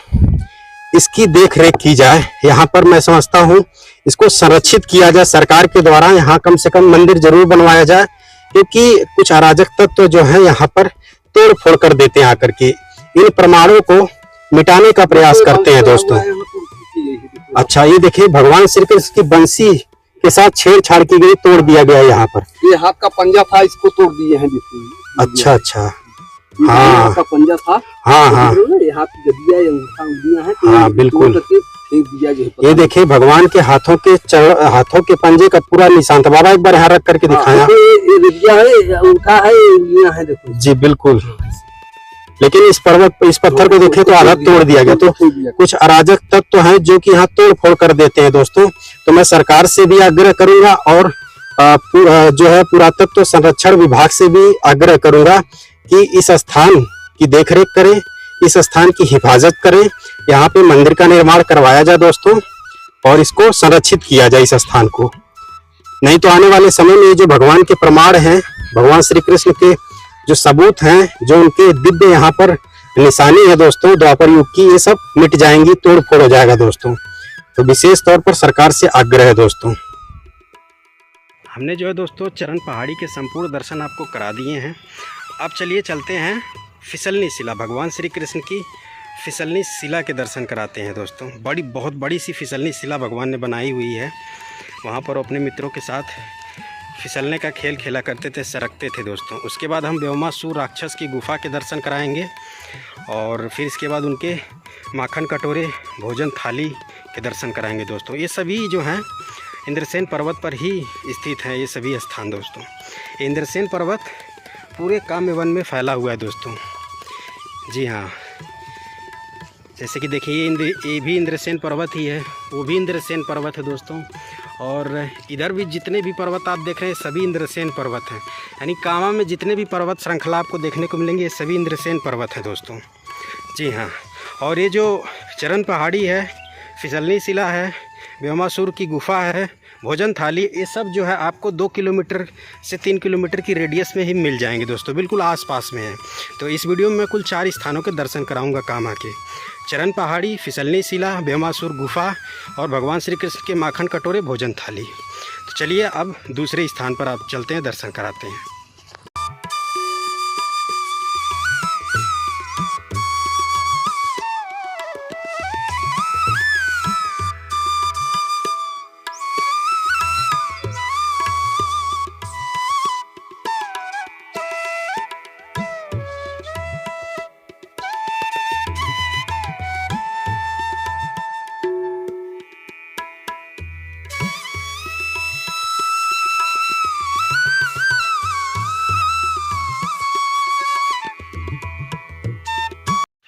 इसकी देख रेख की जाए। यहाँ पर मैं समझता हूँ इसको संरक्षित किया जाए सरकार के द्वारा। यहाँ कम से कम मंदिर जरूर बनवाया जाए, क्योंकि कुछ अराजक तत्व जो है यहाँ पर तोड़ फोड़ कर देते हैं, आकर के इन प्रमाणों को मिटाने का प्रयास करते हैं दोस्तों। अच्छा, ये देखिए भगवान श्री कृष्ण की बंसी के साथ छेड़छाड़ की गई, तोड़ दिया गया यहाँ पर। ये हाथ का पंजा था, इसको तोड़ दिए हैं। अच्छा अच्छा, हाँ का पंजा था। हाँ हाँ ये हाथ गदिया या उंगलियां हैं, हाँ बिल्कुल। ये देखिए भगवान के हाथों के पंजे का पूरा निशान था। बाबा एक बार यहाँ रख करके दिखाया। ये गदिया है, उंगली है, उंगलियां हैं, देखो जी बिल्कुल। लेकिन इस पर्वत पर इस पत्थर को देखें तो आधा तोड़ दिया गया। तो कुछ अराजक तत्व हैं जो कि यहाँ तोड़ फोड़ कर देते हैं दोस्तों। तो मैं सरकार से भी आग्रह करूंगा और जो है पुरातत्व संरक्षण विभाग से भी आग्रह करूंगा कि इस स्थान की देखरेख करें, इस स्थान की हिफाजत करें, यहाँ पे मंदिर का निर्माण करवाया जाए दोस्तों और इसको संरक्षित किया जाए इस स्थान को। नहीं तो आने वाले समय में जो भगवान के प्रमाण हैं, भगवान श्री कृष्ण के जो सबूत हैं, जो उनके दिव्य यहाँ पर निशानी है दोस्तों द्वापर युग की, ये सब मिट जाएंगी, तोड़ फोड़ हो जाएगा दोस्तों। तो विशेष तौर पर सरकार से आग्रह है दोस्तों। हमने जो है दोस्तों चरण पहाड़ी के संपूर्ण दर्शन आपको करा दिए हैं। अब चलिए चलते हैं फिसलनी शिला, भगवान श्री कृष्ण की फिसलनी शिला के दर्शन कराते हैं दोस्तों। बहुत बड़ी सी फिसलनी शिला भगवान ने बनाई हुई है। वहाँ पर अपने मित्रों के साथ फिसलने का खेल खेला करते थे, सरकते थे दोस्तों। उसके बाद हम व्योमासुर राक्षस की गुफा के दर्शन कराएंगे और फिर इसके बाद उनके माखन कटोरे भोजन थाली के दर्शन कराएंगे दोस्तों। ये सभी जो हैं इंद्रसेन पर्वत पर ही स्थित हैं, ये सभी स्थान दोस्तों। इंद्रसेन पर्वत पूरे काम्य वन में फैला हुआ है दोस्तों। जी हाँ, जैसे कि देखिए ये भी इंद्रसेन पर्वत ही है, वो भी इंद्रसेन पर्वत है दोस्तों। और इधर भी जितने भी पर्वत आप देख रहे हैं सभी इंद्रसेन पर्वत हैं। यानी कामा में जितने भी पर्वत श्रृंखला आपको देखने को मिलेंगे ये सभी इंद्रसेन पर्वत हैं दोस्तों। जी हाँ, और ये जो चरण पहाड़ी है, फिसलनी शिला है, व्योमासुर की गुफा है, भोजन थाली, ये सब जो है आपको 2 किलोमीटर से 3 किलोमीटर की रेडियस में ही मिल जाएंगे दोस्तों, बिल्कुल आसपास में है। तो इस वीडियो में मैं कुल 4 स्थानों के दर्शन कराऊंगा कामा के। चरण पहाड़ी, फिसलनी शिला, व्योमासुर गुफा और भगवान श्री कृष्ण के माखन कटोरे भोजन थाली। तो चलिए अब दूसरे स्थान पर आप चलते हैं, दर्शन कराते हैं।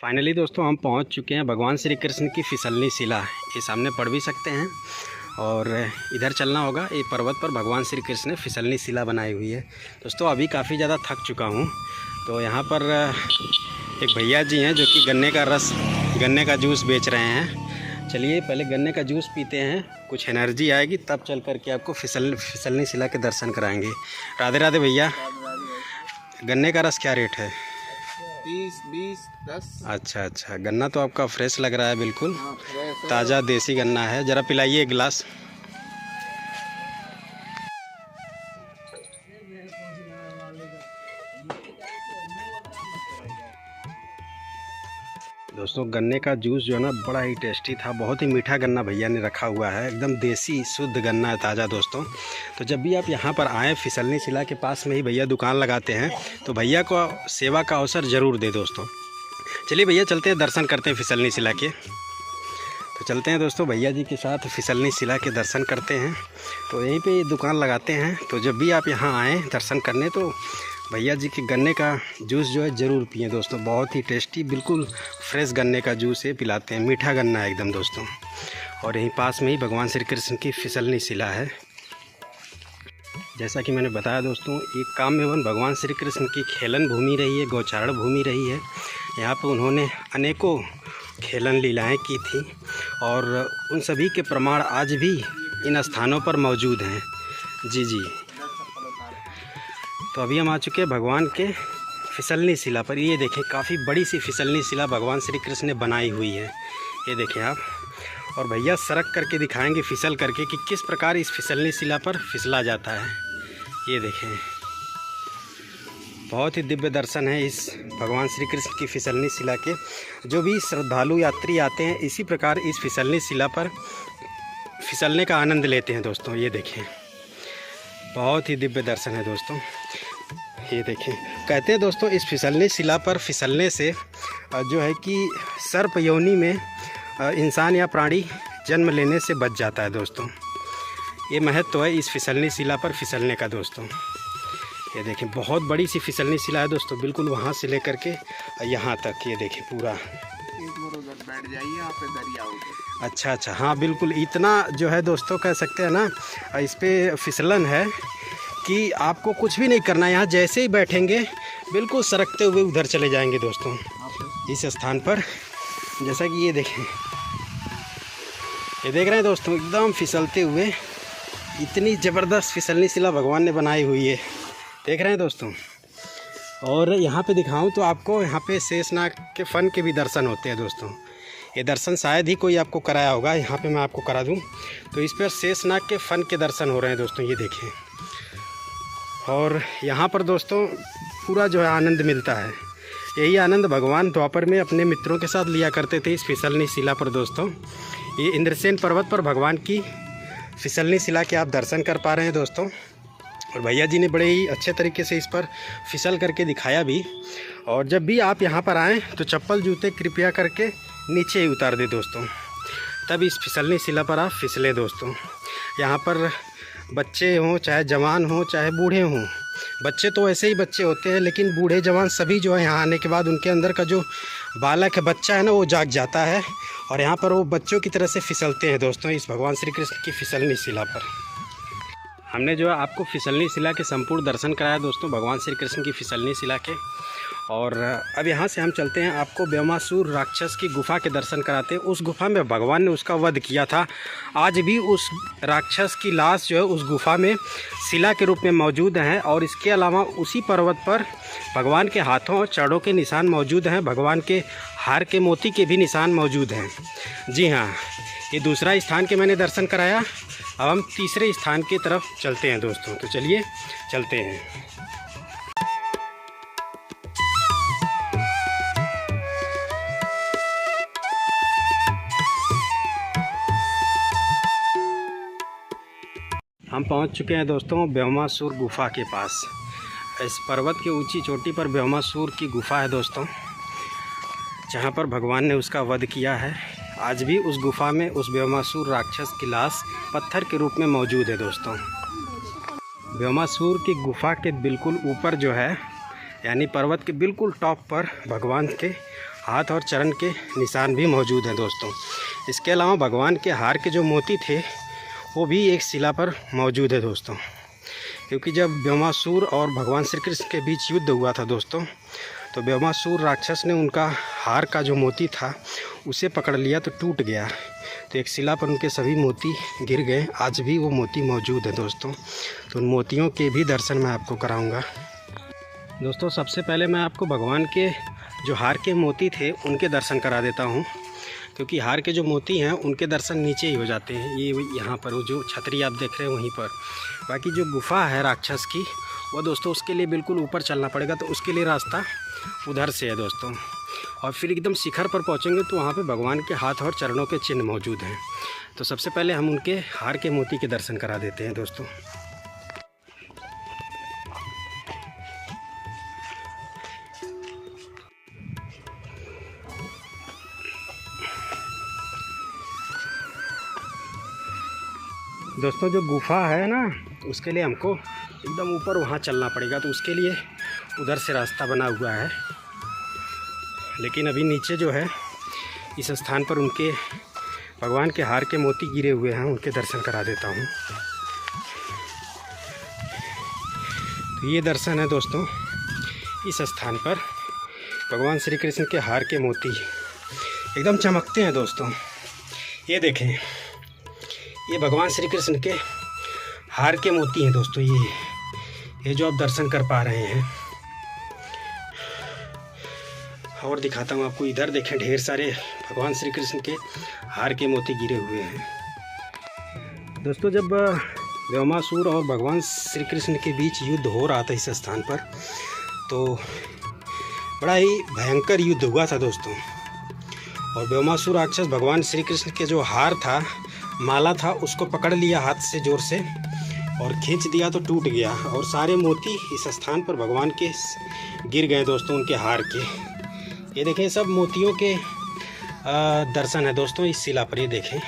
फाइनली दोस्तों हम पहुंच चुके हैं भगवान श्री कृष्ण की फिसलनी शिला। ये सामने पढ़ भी सकते हैं और इधर चलना होगा। ये पर्वत पर भगवान श्री कृष्ण ने फिसलनी शिला बनाई हुई है दोस्तों। अभी काफ़ी ज़्यादा थक चुका हूँ। तो यहाँ पर एक भैया जी हैं जो कि गन्ने का जूस बेच रहे हैं। चलिए पहले गन्ने का जूस पीते हैं, कुछ एनर्जी आएगी तब चल कर के आपको फिसलनी शिला के दर्शन कराएंगे। राधे राधे भैया। गन्ने का रस क्या रेट है? 30, 20, 10। अच्छा, गन्ना तो आपका फ्रेश लग रहा है, बिल्कुल ताज़ा देसी गन्ना है। ज़रा पिलाइए एक गिलास। दोस्तों गन्ने का जूस जो है ना बड़ा ही टेस्टी था, बहुत ही मीठा गन्ना भैया ने रखा हुआ है, एकदम देसी शुद्ध गन्ना है, ताज़ा दोस्तों। तो जब भी आप यहाँ पर आएँ, फिसलनी शिला के पास में ही भैया दुकान लगाते हैं, तो भैया को सेवा का अवसर ज़रूर दे दोस्तों। चलिए भैया चलते हैं, दर्शन करते हैं फिसलनी शिला के। तो चलते हैं दोस्तों, भैया जी के साथ फिसलनी शिला के दर्शन करते हैं। तो यहीं पे दुकान लगाते हैं। तो जब भी आप यहाँ आएँ दर्शन करने, तो भैया जी के गन्ने का जूस जो है ज़रूर पिएं दोस्तों। बहुत ही टेस्टी, बिल्कुल फ्रेश गन्ने का जूस है, पिलाते हैं। मीठा गन्ना है एकदम दोस्तों। और यहीं पास में ही भगवान श्री कृष्ण की फिसलनी शिला है। जैसा कि मैंने बताया दोस्तों, एक काम्यवन भगवान श्री कृष्ण की खेलन भूमि रही है, गौचारण भूमि रही है। यहाँ पर उन्होंने अनेकों खेलन लीलाएं की थी और उन सभी के प्रमाण आज भी इन स्थानों पर मौजूद हैं। जी जी। तो अभी हम आ चुके हैं भगवान के फिसलनी शिला पर। ये देखें, काफ़ी बड़ी सी फिसलनी शिला भगवान श्री कृष्ण ने बनाई हुई है। ये देखें आप। और भैया सरक करके दिखाएंगे, फिसल करके, कि किस प्रकार इस फिसलनी शिला पर फिसला जाता है। ये देखें, बहुत ही दिव्य दर्शन है इस भगवान श्री कृष्ण की फिसलनी शिला के। जो भी श्रद्धालु यात्री आते हैं इसी प्रकार इस फिसलनी शिला पर फिसलने का आनंद लेते हैं दोस्तों। ये देखें, बहुत ही दिव्य दर्शन है दोस्तों। ये देखें, कहते हैं दोस्तों इस फिसलनी शिला पर फिसलने से जो है कि सर्प योनि में इंसान या प्राणी जन्म लेने से बच जाता है दोस्तों। ये महत्व है इस फिसलनी शिला पर फिसलने का दोस्तों। ये देखें, बहुत बड़ी सी फिसलनी शिला है दोस्तों, बिल्कुल वहाँ से लेकर के यहाँ तक। ये देखें पूरा। बैठ जाइए आप दरिया। अच्छा, हाँ बिल्कुल। इतना जो है दोस्तों, कह सकते हैं ना, इस पर फिसलन है कि आपको कुछ भी नहीं करना है। यहाँ जैसे ही बैठेंगे बिल्कुल सरकते हुए उधर चले जाएंगे दोस्तों इस स्थान पर। जैसा कि ये देखें, ये देख रहे हैं दोस्तों, एकदम फिसलते हुए इतनी ज़बरदस्त फिसलनी शिला भगवान ने बनाई हुई है, देख रहे हैं दोस्तों। और यहाँ पे दिखाऊं तो आपको यहाँ पे शेषनाग के फन के भी दर्शन होते हैं दोस्तों। ये दर्शन शायद ही कोई आपको कराया होगा, यहाँ पे मैं आपको करा दूँ। तो इस पर शेषनाग के फन के दर्शन हो रहे हैं दोस्तों, ये देखें। और यहाँ पर दोस्तों पूरा जो है आनंद मिलता है। यही आनंद भगवान द्वापर में अपने मित्रों के साथ लिया करते थे इस फिसलनी शिला पर दोस्तों। ये इंद्रसेन पर्वत पर भगवान की फिसलनी शिला के आप दर्शन कर पा रहे हैं दोस्तों। और भैया जी ने बड़े ही अच्छे तरीके से इस पर फिसल करके दिखाया भी। और जब भी आप यहाँ पर आएँ तो चप्पल जूते कृपया करके नीचे ही उतार दें दोस्तों, तब इस फिसलनी शिला पर आप फिसलें दोस्तों। यहाँ पर बच्चे हों, चाहे जवान हों, चाहे बूढ़े हों। बच्चे तो ऐसे ही बच्चे होते हैं, लेकिन बूढ़े जवान सभी जो है यहाँ आने के बाद उनके अंदर का जो बालक है, बच्चा है ना, वो जाग जाता है और यहाँ पर वो बच्चों की तरह से फिसलते हैं दोस्तों इस भगवान श्री कृष्ण की फिसलनी शिला पर। हमने जो है आपको फिसलनी शिला के संपूर्ण दर्शन कराया दोस्तों, भगवान श्री कृष्ण की फिसलनी शिला के। और अब यहाँ से हम चलते हैं, आपको ब्योमासुर राक्षस की गुफा के दर्शन कराते हैं। उस गुफा में भगवान ने उसका वध किया था। आज भी उस राक्षस की लाश जो है उस गुफा में शिला के रूप में मौजूद है। और इसके अलावा उसी पर्वत पर भगवान के हाथों और चरणों के निशान मौजूद हैं। भगवान के हार के मोती के भी निशान मौजूद हैं। जी हाँ, ये दूसरा स्थान के मैंने दर्शन कराया। अब हम तीसरे स्थान की तरफ चलते हैं दोस्तों। तो चलिए चलते हैं। हम पहुंच चुके हैं दोस्तों ब्योमासुर गुफा के पास। इस पर्वत की ऊंची चोटी पर ब्योमासुर की गुफा है दोस्तों, जहां पर भगवान ने उसका वध किया है। आज भी उस गुफा में उस ब्योमासुर राक्षस की लाश पत्थर के रूप में मौजूद है दोस्तों। ब्योमासुर की गुफा के बिल्कुल ऊपर जो है, यानी पर्वत के बिल्कुल टॉप पर भगवान के हाथ और चरण के निशान भी मौजूद हैं दोस्तों। इसके अलावा भगवान के हार के जो मोती थे वो भी एक शिला पर मौजूद है दोस्तों। क्योंकि जब ब्योमासुर और भगवान श्री कृष्ण के बीच युद्ध हुआ था दोस्तों, तो ब्योमासुर राक्षस ने उनका हार का जो मोती था उसे पकड़ लिया तो टूट गया। तो एक शिला पर उनके सभी मोती गिर गए। आज भी वो मोती मौजूद है दोस्तों। तो उन मोतियों के भी दर्शन मैं आपको कराऊंगा दोस्तों। सबसे पहले मैं आपको भगवान के जो हार के मोती थे उनके दर्शन करा देता हूँ, क्योंकि हार के जो मोती हैं उनके दर्शन नीचे ही हो जाते हैं। ये यहाँ पर वो जो छतरी आप देख रहे हैं वहीं पर। बाकी जो गुफा है राक्षस की, वो दोस्तों उसके लिए बिल्कुल ऊपर चलना पड़ेगा। तो उसके लिए रास्ता उधर से है दोस्तों। और फिर एकदम शिखर पर पहुँचेंगे तो वहाँ पे भगवान के हाथ और चरणों के चिन्ह मौजूद हैं। तो सबसे पहले हम उनके हार के मोती के दर्शन करा देते हैं दोस्तों। दोस्तों जो गुफा है ना, उसके लिए हमको एकदम ऊपर वहाँ चलना पड़ेगा। तो उसके लिए उधर से रास्ता बना हुआ है। लेकिन अभी नीचे जो है इस स्थान पर उनके भगवान के हार के मोती गिरे हुए हैं, उनके दर्शन करा देता हूँ। ये दर्शन है दोस्तों इस स्थान पर। भगवान श्री कृष्ण के हार के मोती एकदम चमकते हैं दोस्तों। ये देखें, ये भगवान श्री कृष्ण के हार के मोती हैं दोस्तों। ये जो आप दर्शन कर पा रहे हैं। और दिखाता हूँ आपको, इधर देखें ढेर सारे भगवान श्री कृष्ण के हार के मोती गिरे हुए हैं दोस्तों। जब व्योमासुर और भगवान श्री कृष्ण के बीच युद्ध हो रहा था इस स्थान पर, तो बड़ा ही भयंकर युद्ध हुआ था दोस्तों। और व्योमासुर राक्षस भगवान श्री कृष्ण के जो हार था, माला था, उसको पकड़ लिया हाथ से जोर से और खींच दिया तो टूट गया। और सारे मोती इस स्थान पर भगवान के गिर गए दोस्तों, उनके हार के। ये देखें, सब मोतियों के दर्शन है दोस्तों इस शिला पर। ये देखें,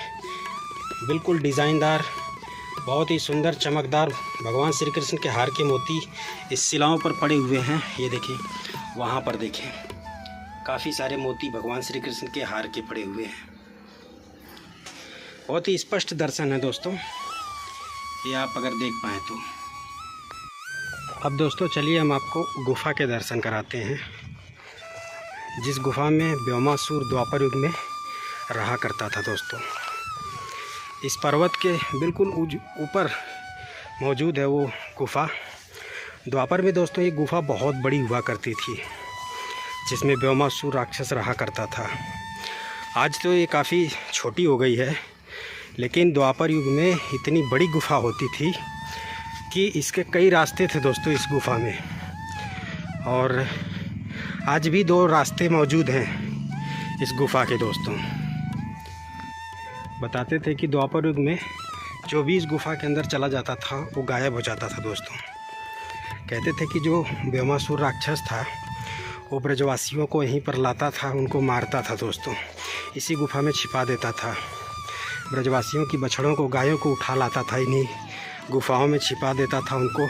बिल्कुल डिज़ाइनदार, बहुत ही सुंदर चमकदार भगवान श्री कृष्ण के हार के मोती इस शिलाओं पर पड़े हुए हैं। ये देखें, वहाँ पर देखें, काफ़ी सारे मोती भगवान श्री कृष्ण के हार के पड़े हुए हैं। बहुत ही स्पष्ट दर्शन है दोस्तों, ये आप अगर देख पाएँ तो। अब दोस्तों चलिए हम आपको गुफा के दर्शन कराते हैं, जिस गुफा में व्योमासुर द्वापर युग में रहा करता था दोस्तों। इस पर्वत के बिल्कुल ऊपर मौजूद है वो गुफा। द्वापर में दोस्तों ये गुफा बहुत बड़ी हुआ करती थी, जिसमें व्योमासुर राक्षस रहा करता था। आज तो ये काफ़ी छोटी हो गई है, लेकिन द्वापर युग में इतनी बड़ी गुफा होती थी कि इसके कई रास्ते थे दोस्तों इस गुफा में। और आज भी 2 रास्ते मौजूद हैं इस गुफा के दोस्तों। बताते थे कि द्वापर युग में जो भी इस गुफा के अंदर चला जाता था वो गायब हो जाता था दोस्तों। कहते थे कि जो व्योमासुर राक्षस था वो ब्रजवासियों को यहीं पर लाता था, उनको मारता था दोस्तों, इसी गुफा में छिपा देता था। ब्रजवासियों की बछड़ों को, गायों को उठा लाता था, इन्हीं गुफाओं में छिपा देता था, उनको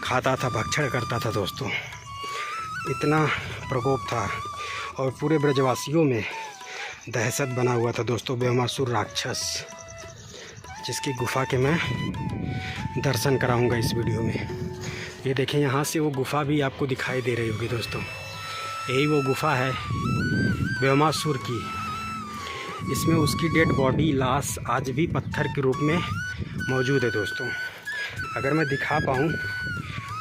खाता था, भक्षण करता था दोस्तों। इतना प्रकोप था और पूरे ब्रजवासियों में दहशत बना हुआ था दोस्तों व्योमासुर राक्षस, जिसकी गुफा के मैं दर्शन कराऊंगा इस वीडियो में। ये देखें, यहाँ से वो गुफा भी आपको दिखाई दे रही होगी दोस्तों। यही वो गुफा है व्योमासुर की। इसमें उसकी डेड बॉडी, लाश आज भी पत्थर के रूप में मौजूद है दोस्तों। अगर मैं दिखा पाऊँ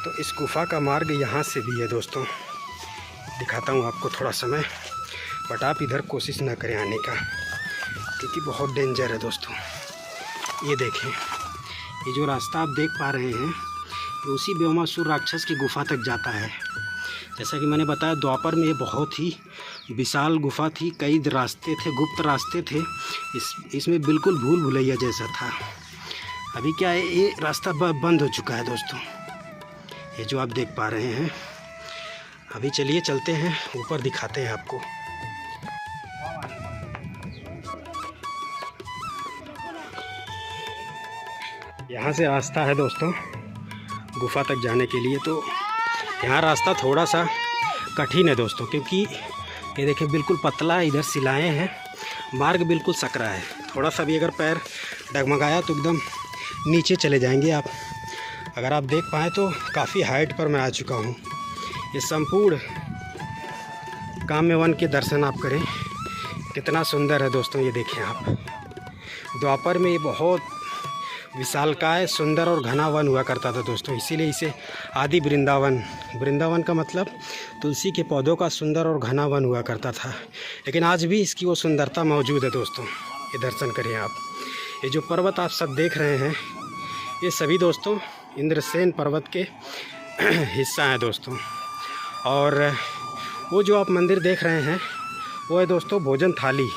तो इस गुफा का मार्ग यहाँ से भी है दोस्तों। दिखाता हूँ आपको थोड़ा समय, बट आप इधर कोशिश ना करें आने का, क्योंकि बहुत डेंजर है दोस्तों। ये देखें, ये जो रास्ता आप देख पा रहे हैं, ये उसी व्योमासुर राक्षस की गुफा तक जाता है। जैसा कि मैंने बताया, द्वापर में ये बहुत ही विशाल गुफा थी, कई रास्ते थे, गुप्त रास्ते थे। इसमें बिल्कुल भूल भुलैया जैसा था। अभी क्या है, ये रास्ता बंद हो चुका है दोस्तों, ये जो आप देख पा रहे हैं। अभी चलिए चलते हैं ऊपर, दिखाते हैं आपको। यहाँ से रास्ता है दोस्तों गुफा तक जाने के लिए। तो यहाँ रास्ता थोड़ा सा कठिन है दोस्तों, क्योंकि ये देखें बिल्कुल पतला है, इधर सिलाएँ हैं, मार्ग बिल्कुल सकरा है। थोड़ा सा भी अगर पैर डगमगाया तो एकदम नीचे चले जाएंगे आप। अगर आप देख पाएँ तो काफ़ी हाइट पर मैं आ चुका हूँ। ये संपूर्ण काम्य वन के दर्शन आप करें, कितना सुंदर है दोस्तों। ये देखें आप, द्वापर में ये बहुत विशालकाय, सुंदर और घना वन हुआ करता था दोस्तों। इसीलिए इसे आदि वृंदावन, वृंदावन का मतलब तुलसी के पौधों का सुंदर और घना वन हुआ करता था। लेकिन आज भी इसकी वो सुंदरता मौजूद है दोस्तों। ये दर्शन करें आप। ये जो पर्वत आप सब देख रहे हैं, ये सभी दोस्तों इंद्रसेन पर्वत के हिस्सा हैं दोस्तों। और वो जो आप मंदिर देख रहे हैं वो है दोस्तों भोजन थाली।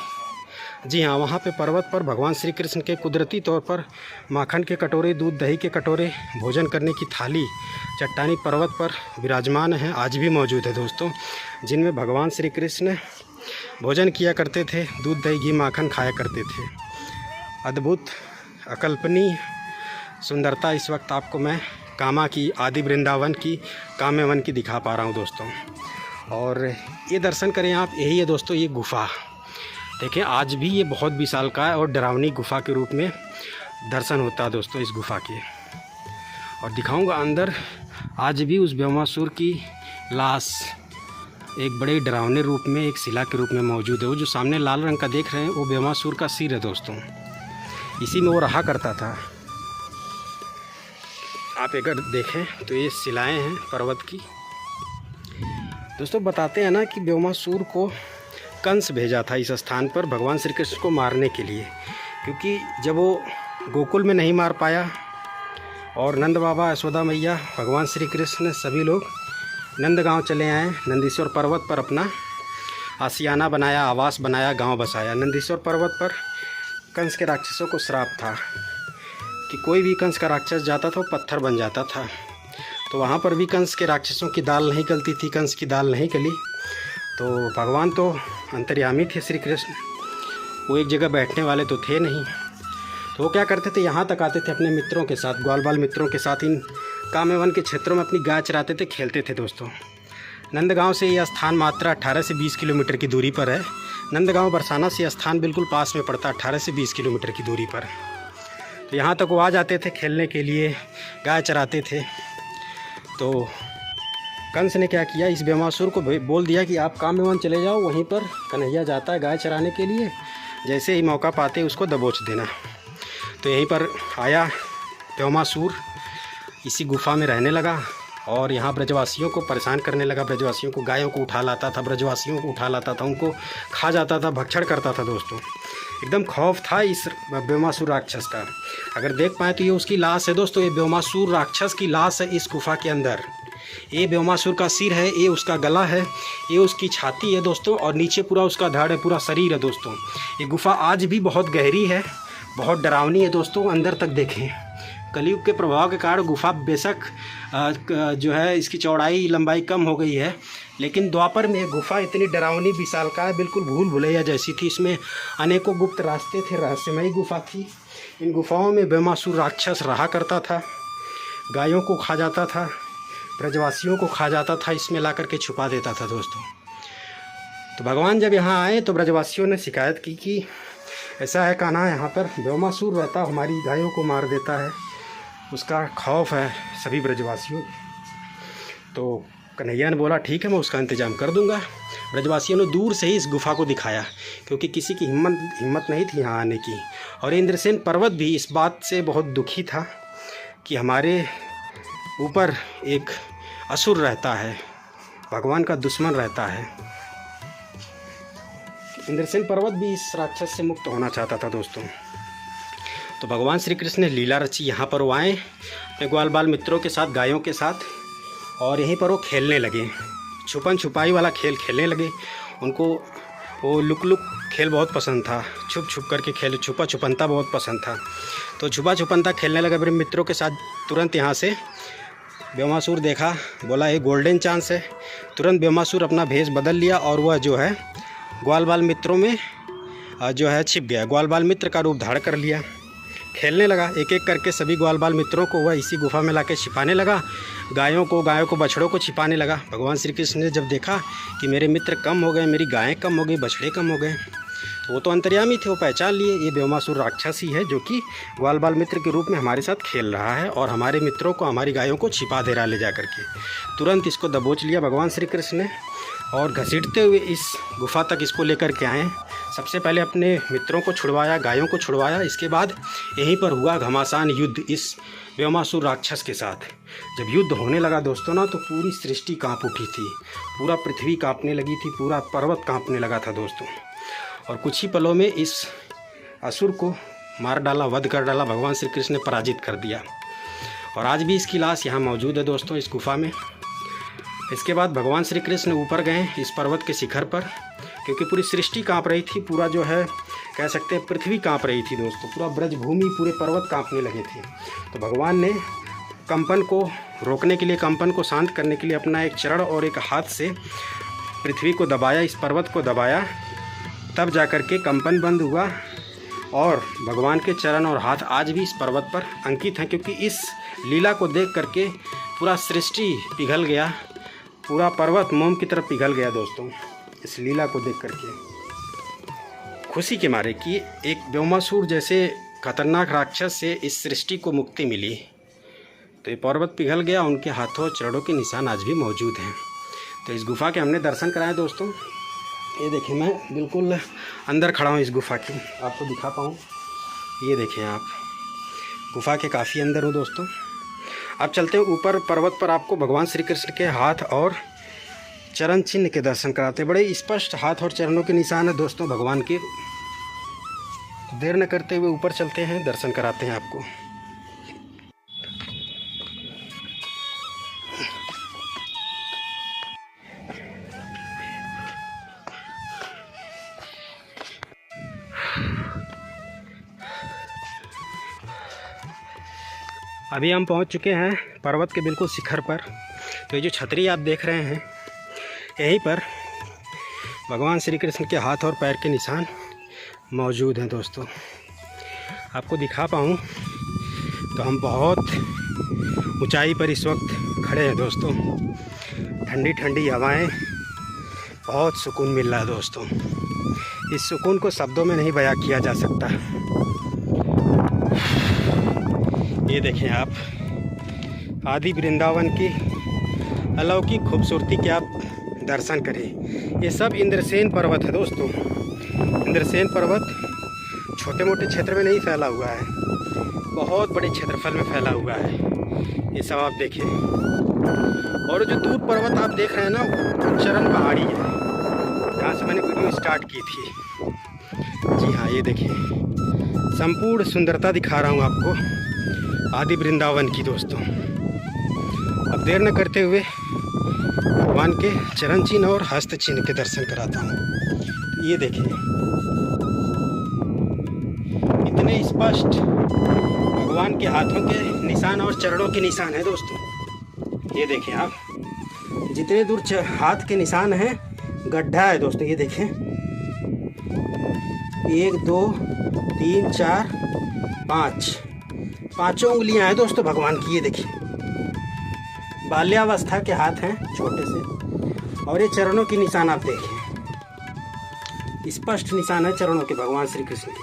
जी हाँ, वहाँ पे पर्वत पर भगवान श्री कृष्ण के कुदरती तौर पर माखन के कटोरे, दूध दही के कटोरे, भोजन करने की थाली चट्टानी पर्वत पर विराजमान है, आज भी मौजूद है दोस्तों, जिनमें भगवान श्री कृष्ण भोजन किया करते थे, दूध दही घी माखन खाया करते थे। अद्भुत अकल्पनीय सुंदरता इस वक्त आपको मैं कामा की, आदि वृंदावन की, काम्यवन की दिखा पा रहा हूँ दोस्तों। और ये दर्शन करें आप, यही है दोस्तों ये गुफा। देखें, आज भी ये बहुत विशालकाय और डरावनी गुफा के रूप में दर्शन होता है दोस्तों इस गुफा के। और दिखाऊंगा अंदर आज भी उस ब्योमासुर की लाश एक बड़े डरावने रूप में, एक शिला के रूप में मौजूद है। वो जो सामने लाल रंग का देख रहे हैं वो ब्योमासुर का सिर है दोस्तों, इसी में वो रहा करता था। आप अगर देखें तो ये शिलाएं हैं पर्वत की। दोस्तों बताते हैं ना कि ब्योमासुर को कंस भेजा था इस स्थान पर भगवान श्री कृष्ण को मारने के लिए, क्योंकि जब वो गोकुल में नहीं मार पाया और नंद बाबा, यशोदा मैया, भगवान श्री कृष्ण सभी लोग नंदगांव चले आए। नंदीश्वर पर्वत पर अपना आशियाना बनाया, आवास बनाया, गांव बसाया। नंदीश्वर पर्वत पर कंस के राक्षसों को श्राप था कि कोई भी कंस का राक्षस जाता था वो पत्थर बन जाता था। तो वहाँ पर भी कंस के राक्षसों की दाल नहीं गलती थी, कंस की दाल नहीं गली। तो भगवान तो अंतर्यामी थे श्री कृष्ण, वो एक जगह बैठने वाले तो थे नहीं। तो वो क्या करते थे, यहाँ तक आते थे अपने मित्रों के साथ, ग्वाल बाल मित्रों के साथ, इन काम्यवन के क्षेत्रों में अपनी गाय चराते थे, खेलते थे दोस्तों। नंदगांव से यह स्थान मात्र 18 से 20 किलोमीटर की दूरी पर है। नंदगांव बरसाना से यह स्थान बिल्कुल पास में पड़ता है, 18 से 20 किलोमीटर की दूरी पर। तो यहाँ तक वो आ जाते थे खेलने के लिए, गाय चराते थे। तो कंस ने क्या किया, इस ब्योमासुर को बोल दिया कि आप काम्यवन चले जाओ, वहीं पर कन्हैया जाता है गाय चराने के लिए, जैसे ही मौका पाते उसको दबोच देना। तो यहीं पर आया ब्योमासुर, इसी गुफा में रहने लगा और यहाँ ब्रजवासियों को परेशान करने लगा। ब्रजवासियों को, गायों को उठा लाता था, ब्रजवासियों को उठा लाता था, उनको खा जाता था, भक्षण करता था दोस्तों। एकदम खौफ था इस ब्योमासुर राक्षस का। अगर देख पाए तो ये उसकी लाश है दोस्तों, ये ब्योमासुर राक्षस की लाश है इस गुफा के अंदर। ये ब्योमासुर का सिर है, ये उसका गला है, ये उसकी छाती है दोस्तों, और नीचे पूरा उसका धड़ है, पूरा शरीर है दोस्तों। ये गुफा आज भी बहुत गहरी है, बहुत डरावनी है दोस्तों। अंदर तक देखें, कलयुग के प्रभाव के कारण गुफा बेशक जो है इसकी चौड़ाई लंबाई कम हो गई है, लेकिन द्वापर में गुफा इतनी डरावनी विशालकाय, बिल्कुल भूल भुलैया जैसी थी। इसमें अनेकों गुप्त रास्ते थे, रहस्यमयी गुफा थी। इन गुफाओं में ब्योमासुर राक्षस रहा करता था, गायों को खा जाता था, ब्रजवासियों को खा जाता था, इसमें ला करके छुपा देता था दोस्तों। तो भगवान जब यहाँ आए तो ब्रजवासियों ने शिकायत की कि ऐसा है कान्हा, यहाँ पर ब्योमासुर रहता, हमारी गायों को मार देता है, उसका खौफ है सभी ब्रजवासियों। तो कन्हैया ने बोला ठीक है, मैं उसका इंतज़ाम कर दूंगा। ब्रजवासियों ने दूर से ही इस गुफा को दिखाया, क्योंकि किसी की हिम्मत नहीं थी यहाँ आने की। और इंद्रसेन पर्वत भी इस बात से बहुत दुखी था कि हमारे ऊपर एक असुर रहता है, भगवान का दुश्मन रहता है। इंद्रसेन पर्वत भी इस राक्षस से मुक्त होना चाहता था दोस्तों। तो भगवान श्री कृष्ण ने लीला रची, यहाँ पर वो आए अपने ग्वाल बाल मित्रों के साथ, गायों के साथ, और यहीं पर वो खेलने लगे, छुपन छुपाई वाला खेल खेलने लगे। उनको वो लुक लुक खेल बहुत पसंद था, छुप छुप करके खेल, छुपा छुपनता बहुत पसंद था। तो छुपा छुपनता खेलने लगे अपने मित्रों के साथ। तुरंत यहाँ से ब्योमासुर देखा, बोला ये गोल्डन चांस है। तुरंत ब्योमासुर अपना भेष बदल लिया और वह जो है ग्वाल बाल मित्रों में जो है छिप गया, ग्वाल बाल मित्र का रूप धारण कर लिया। खेलने लगा, एक एक करके सभी ग्वाल बाल मित्रों को वह इसी गुफा में लाके छिपाने लगा, गायों को बछड़ों को छिपाने लगा। भगवान श्री कृष्ण ने जब देखा कि मेरे मित्र कम हो गए, मेरी गायें कम हो गई, बछड़े कम हो गए, तो वो तो अंतर्यामी थे, वो पहचान लिए ये ब्योमासुर राक्षस ही है, जो कि ग्वाल बाल मित्र के रूप में हमारे साथ खेल रहा है और हमारे मित्रों को, हमारी गायों को छिपा दे रहा ले जा करके। तुरंत इसको दबोच लिया भगवान श्री कृष्ण ने और घसीटते हुए इस गुफा तक इसको लेकर के आए। सबसे पहले अपने मित्रों को छुड़वाया, गायों को छुड़वाया। इसके बाद यहीं पर हुआ घमासान युद्ध इस ब्योमासुर राक्षस के साथ। जब युद्ध होने लगा दोस्तों ना, तो पूरी सृष्टि कांप उठी थी, पूरा पृथ्वी कांपने लगी थी, पूरा पर्वत कांपने लगा था दोस्तों। और कुछ ही पलों में इस असुर को मार डाला, वध कर डाला, भगवान श्री कृष्ण ने पराजित कर दिया। और आज भी इसकी लाश यहाँ मौजूद है दोस्तों, इस गुफा में। इसके बाद भगवान श्री कृष्ण ऊपर गए इस पर्वत के शिखर पर, क्योंकि पूरी सृष्टि कांप रही थी, पूरा जो है कह सकते हैं पृथ्वी कांप रही थी दोस्तों, पूरा ब्रजभूमि, पूरे पर्वत कांपने लगे थे। तो भगवान ने कंपन को रोकने के लिए, कंपन को शांत करने के लिए अपना एक चरण और एक हाथ से पृथ्वी को दबाया, इस पर्वत को दबाया, तब जाकर के कंपन बंद हुआ। और भगवान के चरण और हाथ आज भी इस पर्वत पर अंकित हैं, क्योंकि इस लीला को देख करके पूरा सृष्टि पिघल गया, पूरा पर्वत मोम की तरफ पिघल गया दोस्तों, इस लीला को देख करके। खुशी के मारे कि एक ब्योमासुर जैसे खतरनाक राक्षस से इस सृष्टि को मुक्ति मिली। तो ये पर्वत पिघल गया, उनके हाथों और चरणों के निशान आज भी मौजूद हैं। तो इस गुफ़ा के हमने दर्शन कराए दोस्तों। ये देखिए, मैं बिल्कुल अंदर खड़ा हूँ इस गुफ़ा की, आपको दिखा पाऊँ। ये देखिए आप, गुफ़ा के काफ़ी अंदर हूँ दोस्तों। अब चलते हैं ऊपर पर्वत पर, आपको भगवान श्री कृष्ण के हाथ और चरण चिन्ह के दर्शन कराते हैं। बड़े स्पष्ट हाथ और चरणों के निशान है दोस्तों भगवान के। देर न करते हुए ऊपर चलते हैं, दर्शन कराते हैं आपको। अभी हम पहुंच चुके हैं पर्वत के बिल्कुल शिखर पर। तो ये जो छतरी आप देख रहे हैं, यहीं पर भगवान श्री कृष्ण के हाथ और पैर के निशान मौजूद हैं दोस्तों। आपको दिखा पाऊँ तो हम बहुत ऊंचाई पर इस वक्त खड़े हैं दोस्तों। ठंडी ठंडी हवाएं, बहुत सुकून मिल रहा है दोस्तों। इस सुकून को शब्दों में नहीं बयां किया जा सकता। ये देखें आप, आदि वृंदावन की अलौकिक खूबसूरती के आप दर्शन करें। ये सब इंद्रसेन पर्वत है दोस्तों। इंद्रसेन पर्वत छोटे मोटे क्षेत्र में नहीं फैला हुआ है, बहुत बड़े क्षेत्रफल में फैला हुआ है। ये सब आप देखें। और जो दूर पर्वत आप देख रहे हैं ना, वो चरण पहाड़ी है, जहाँ से मैंने वीडियो स्टार्ट की थी। जी हाँ, ये देखिए, संपूर्ण सुंदरता दिखा रहा हूँ आपको आदि वृंदावन की दोस्तों। अब देर न करते हुए भगवान के चरण चिन्ह और हस्त चिन्ह के दर्शन कराता हूँ। ये देखिए, इतने स्पष्ट भगवान के हाथों के निशान और चरणों के निशान है दोस्तों। ये देखें आप, जितने दूर हाथ के निशान हैं, गड्ढा है दोस्तों। ये देखें, 1 2 3 4 5 पांचों उंगलियां हैं दोस्तों भगवान की। ये देखिए, बाल्यावस्था के हाथ हैं छोटे से। और ये चरणों के निशान आप देखें, स्पष्ट निशान है चरणों के भगवान श्री कृष्ण के।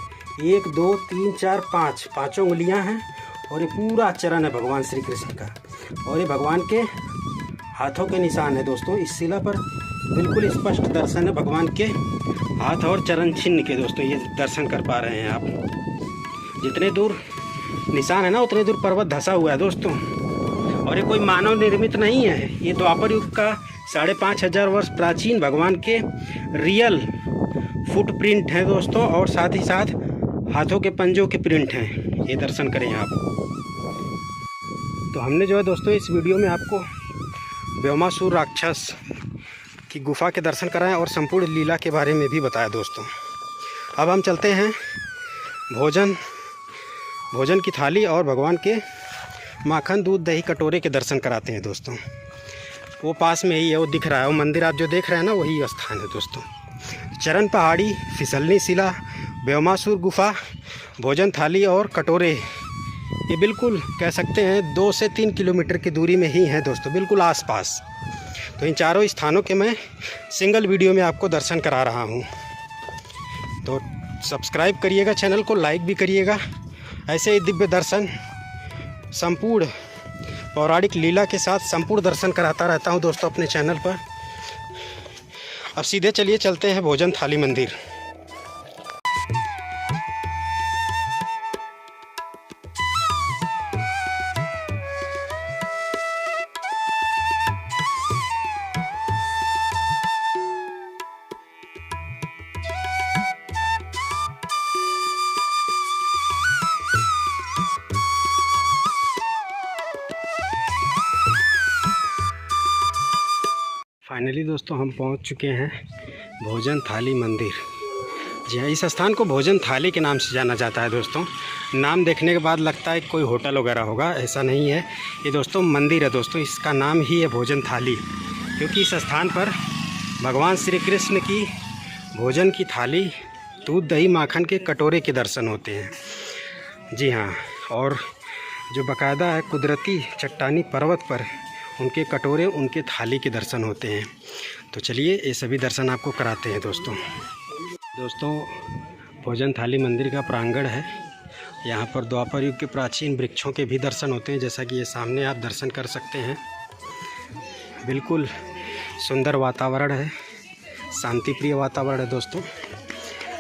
1 2 3 4 5 पांचों उंगलियां हैं और ये पूरा चरण है भगवान श्री कृष्ण का। और ये भगवान के हाथों के निशान है दोस्तों। इस शिला पर बिल्कुल स्पष्ट दर्शन है भगवान के हाथ और चरण चिन्ह के दोस्तों। ये दर्शन कर पा रहे हैं आप। जितने दूर निशान है ना, उतने दूर पर्वत धंसा हुआ है दोस्तों। और ये कोई मानव निर्मित नहीं है, ये द्वापर युग का 5500 वर्ष प्राचीन भगवान के रियल फुटप्रिंट हैं दोस्तों। और साथ ही साथ हाथों के पंजों के प्रिंट हैं। ये दर्शन करें आप। तो हमने जो है दोस्तों इस वीडियो में आपको व्योमासुर राक्षस की गुफा के दर्शन कराएं और संपूर्ण लीला के बारे में भी बताया दोस्तों। अब हम चलते हैं भोजन की थाली और भगवान के माखन दूध दही कटोरे के दर्शन कराते हैं दोस्तों। वो पास में ही है, वो दिख रहा है, वो मंदिर आप जो देख रहे हैं ना, वही स्थान है दोस्तों। चरण पहाड़ी, फिसलनी शिला, व्योमासुर गुफा, भोजन थाली और कटोरे, ये बिल्कुल कह सकते हैं 2 से 3 किलोमीटर की दूरी में ही हैं दोस्तों, बिल्कुल आसपास। तो इन चारों स्थानों के मैं सिंगल वीडियो में आपको दर्शन करा रहा हूँ। तो सब्सक्राइब करिएगा, चैनल को लाइक भी करिएगा। ऐसे ही दिव्य दर्शन, संपूर्ण पौराणिक लीला के साथ संपूर्ण दर्शन कराता रहता हूँ दोस्तों अपने चैनल पर। अब सीधे चलिए चलते हैं भोजन थाली मंदिर। फाइनली दोस्तों हम पहुंच चुके हैं भोजन थाली मंदिर। जी हाँ, इस स्थान को भोजन थाली के नाम से जाना जाता है दोस्तों। नाम देखने के बाद लगता है कोई होटल वगैरह होगा, ऐसा नहीं है। ये दोस्तों मंदिर है दोस्तों, इसका नाम ही है भोजन थाली, क्योंकि इस स्थान पर भगवान श्री कृष्ण की भोजन की थाली, दूध दही माखन के कटोरे के दर्शन होते हैं। जी हाँ, और जो बाकायदा है कुदरती चट्टानी पर्वत पर उनके कटोरे, उनके थाली के दर्शन होते हैं। तो चलिए ये सभी दर्शन आपको कराते हैं दोस्तों। भोजन थाली मंदिर का प्रांगण है यहाँ पर द्वापर युग के प्राचीन वृक्षों के भी दर्शन होते हैं, जैसा कि ये सामने आप दर्शन कर सकते हैं। बिल्कुल सुंदर वातावरण है, शांति प्रिय वातावरण है दोस्तों।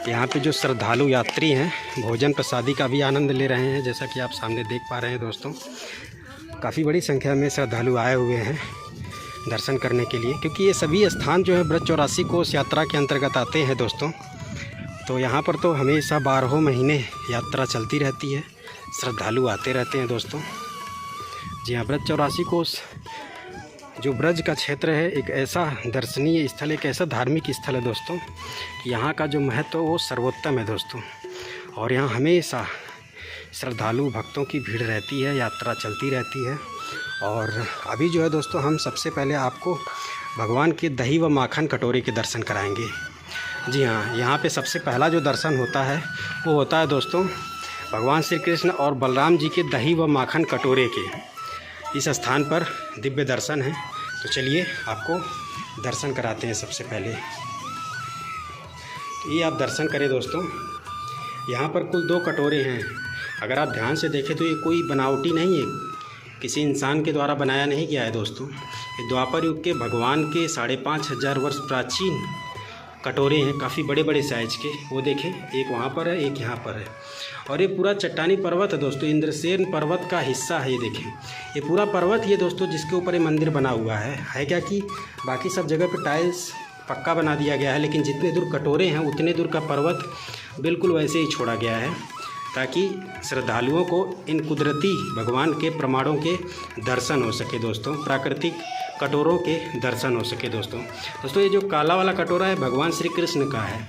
यहाँ पे जो श्रद्धालु यात्री हैं भोजन प्रसादी का भी आनंद ले रहे हैं, जैसा कि आप सामने देख पा रहे हैं दोस्तों। काफ़ी बड़ी संख्या में श्रद्धालु आए हुए हैं दर्शन करने के लिए, क्योंकि ये सभी स्थान जो है ब्रज 84 कोस यात्रा के अंतर्गत आते हैं दोस्तों। तो यहाँ पर तो हमेशा 12 महीने यात्रा चलती रहती है, श्रद्धालु आते रहते हैं दोस्तों। जी हाँ, ब्रज 84 कोस जो ब्रज का क्षेत्र है एक ऐसा दर्शनीय स्थल, एक ऐसा धार्मिक स्थल है दोस्तों कि यहाँ का जो महत्व वो सर्वोत्तम है दोस्तों। और यहाँ हमेशा श्रद्धालु भक्तों की भीड़ रहती है, यात्रा चलती रहती है। और अभी जो है दोस्तों हम सबसे पहले आपको भगवान के दही व माखन कटोरे के दर्शन कराएंगे। जी हाँ, यहाँ पे सबसे पहला जो दर्शन होता है वो होता है दोस्तों भगवान श्री कृष्ण और बलराम जी के दही व माखन कटोरे के। इस स्थान पर दिव्य दर्शन है, तो चलिए आपको दर्शन कराते हैं। सबसे पहले तो ये आप दर्शन करें दोस्तों। यहाँ पर कुल 2 कटोरे हैं। अगर आप ध्यान से देखें तो ये कोई बनावटी नहीं है, किसी इंसान के द्वारा बनाया नहीं गया है दोस्तों। ये द्वापर युग के भगवान के 5500 वर्ष प्राचीन कटोरे हैं, काफ़ी बड़े बड़े साइज के। वो देखें, एक वहाँ पर है, एक यहाँ पर है। और ये पूरा चट्टानी पर्वत है दोस्तों, इंद्रसेन पर्वत का हिस्सा है। ये देखें, ये पूरा पर्वत ये दोस्तों जिसके ऊपर ये मंदिर बना हुआ है क्या कि बाकी सब जगह पे टाइल्स पक्का बना दिया गया है, लेकिन जितने दूर कटोरे हैं उतने दूर का पर्वत बिल्कुल वैसे ही छोड़ा गया है, ताकि श्रद्धालुओं को इन कुदरती भगवान के प्रमाणों के दर्शन हो सके दोस्तों, प्राकृतिक कटोरों के दर्शन हो सके दोस्तों। ये जो काला वाला कटोरा है भगवान श्री कृष्ण का है।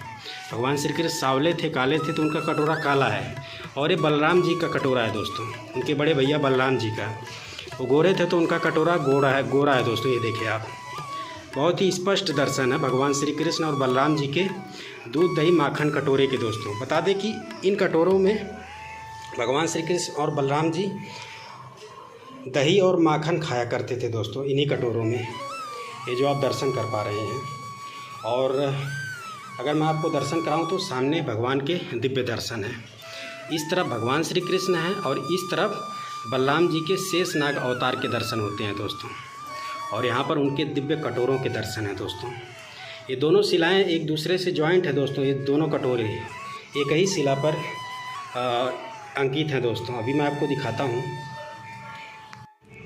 भगवान श्री कृष्ण सावले थे, काले थे, तो उनका कटोरा काला है। और ये बलराम जी का कटोरा है दोस्तों, उनके बड़े भैया बलराम जी का। वो गोरे थे तो उनका कटोरा गोरा है दोस्तों। ये देखिए आप, बहुत ही स्पष्ट दर्शन है भगवान श्री कृष्ण और बलराम जी के दूध दही माखन कटोरे के दोस्तों। बता दें कि इन कटोरों में भगवान श्री कृष्ण और बलराम जी दही और माखन खाया करते थे दोस्तों, इन्हीं कटोरों में, ये जो आप दर्शन कर पा रहे हैं। और अगर मैं आपको दर्शन कराऊं तो सामने भगवान के दिव्य दर्शन है। इस तरफ भगवान श्री कृष्ण हैं और इस तरफ बलराम जी के शेषनाग अवतार के दर्शन होते हैं दोस्तों। और यहाँ पर उनके दिव्य कटोरों के दर्शन हैं दोस्तों। ये दोनों शिलाएँ एक दूसरे से जॉइंट है दोस्तों। ये दोनों कटोरे एक ही शिला पर अंकित हैं दोस्तों। अभी मैं आपको दिखाता हूँ,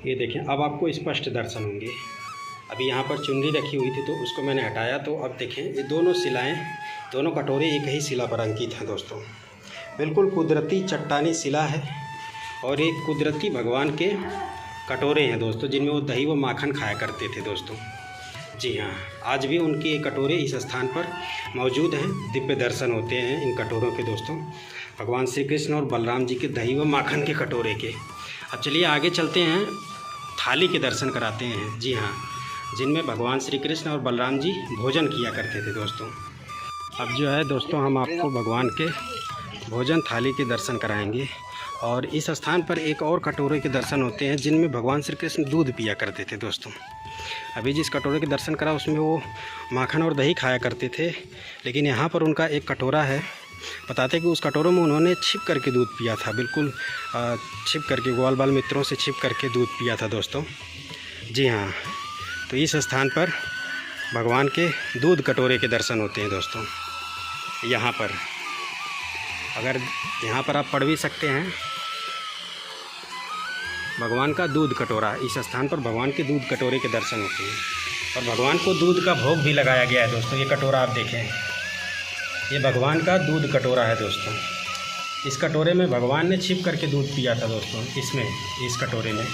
ये देखें, अब आपको स्पष्ट दर्शन होंगे। अभी यहाँ पर चुनरी रखी हुई थी तो उसको मैंने हटाया, तो अब देखें ये दोनों शिलाएँ, दोनों कटोरे एक ही शिला पर अंकित हैं दोस्तों। बिल्कुल कुदरती चट्टानी शिला है और एक कुदरती भगवान के कटोरे हैं दोस्तों, जिनमें वो दही व माखन खाया करते थे दोस्तों। जी हाँ, आज भी उनके कटोरे इस स्थान पर मौजूद हैं, दिव्य दर्शन होते हैं इन कटोरों के दोस्तों, भगवान श्री कृष्ण और बलराम जी के दही व माखन के कटोरे के। अब चलिए आगे चलते हैं, थाली के दर्शन कराते हैं। जी हाँ, जिनमें भगवान श्री कृष्ण और बलराम जी भोजन किया करते थे दोस्तों। अब जो है दोस्तों हम आपको भगवान के भोजन थाली के दर्शन कराएंगे। और इस स्थान पर एक और कटोरे के दर्शन होते हैं, जिनमें भगवान श्री कृष्ण दूध पिया करते थे दोस्तों। अभी जिस कटोरे के दर्शन करा उसमें वो माखन और दही खाया करते थे, लेकिन यहाँ पर उनका एक कटोरा है, बताते कि उस कटोरों में उन्होंने छिप करके दूध पिया था, बिल्कुल छिप करके, ग्वाल बाल मित्रों से छिप करके दूध पिया था दोस्तों। जी हाँ, तो इस स्थान पर भगवान के दूध कटोरे के दर्शन होते हैं दोस्तों। यहाँ पर अगर यहाँ पर आप पढ़ भी सकते हैं, भगवान का दूध कटोरा, इस स्थान पर भगवान के दूध कटोरे के दर्शन होते हैं। और भगवान को दूध का भोग भी लगाया गया है दोस्तों। ये कटोरा आप देखें, ये भगवान का दूध कटोरा है दोस्तों। इस कटोरे में भगवान ने छिप करके दूध पिया था दोस्तों, इसमें, इस कटोरे में।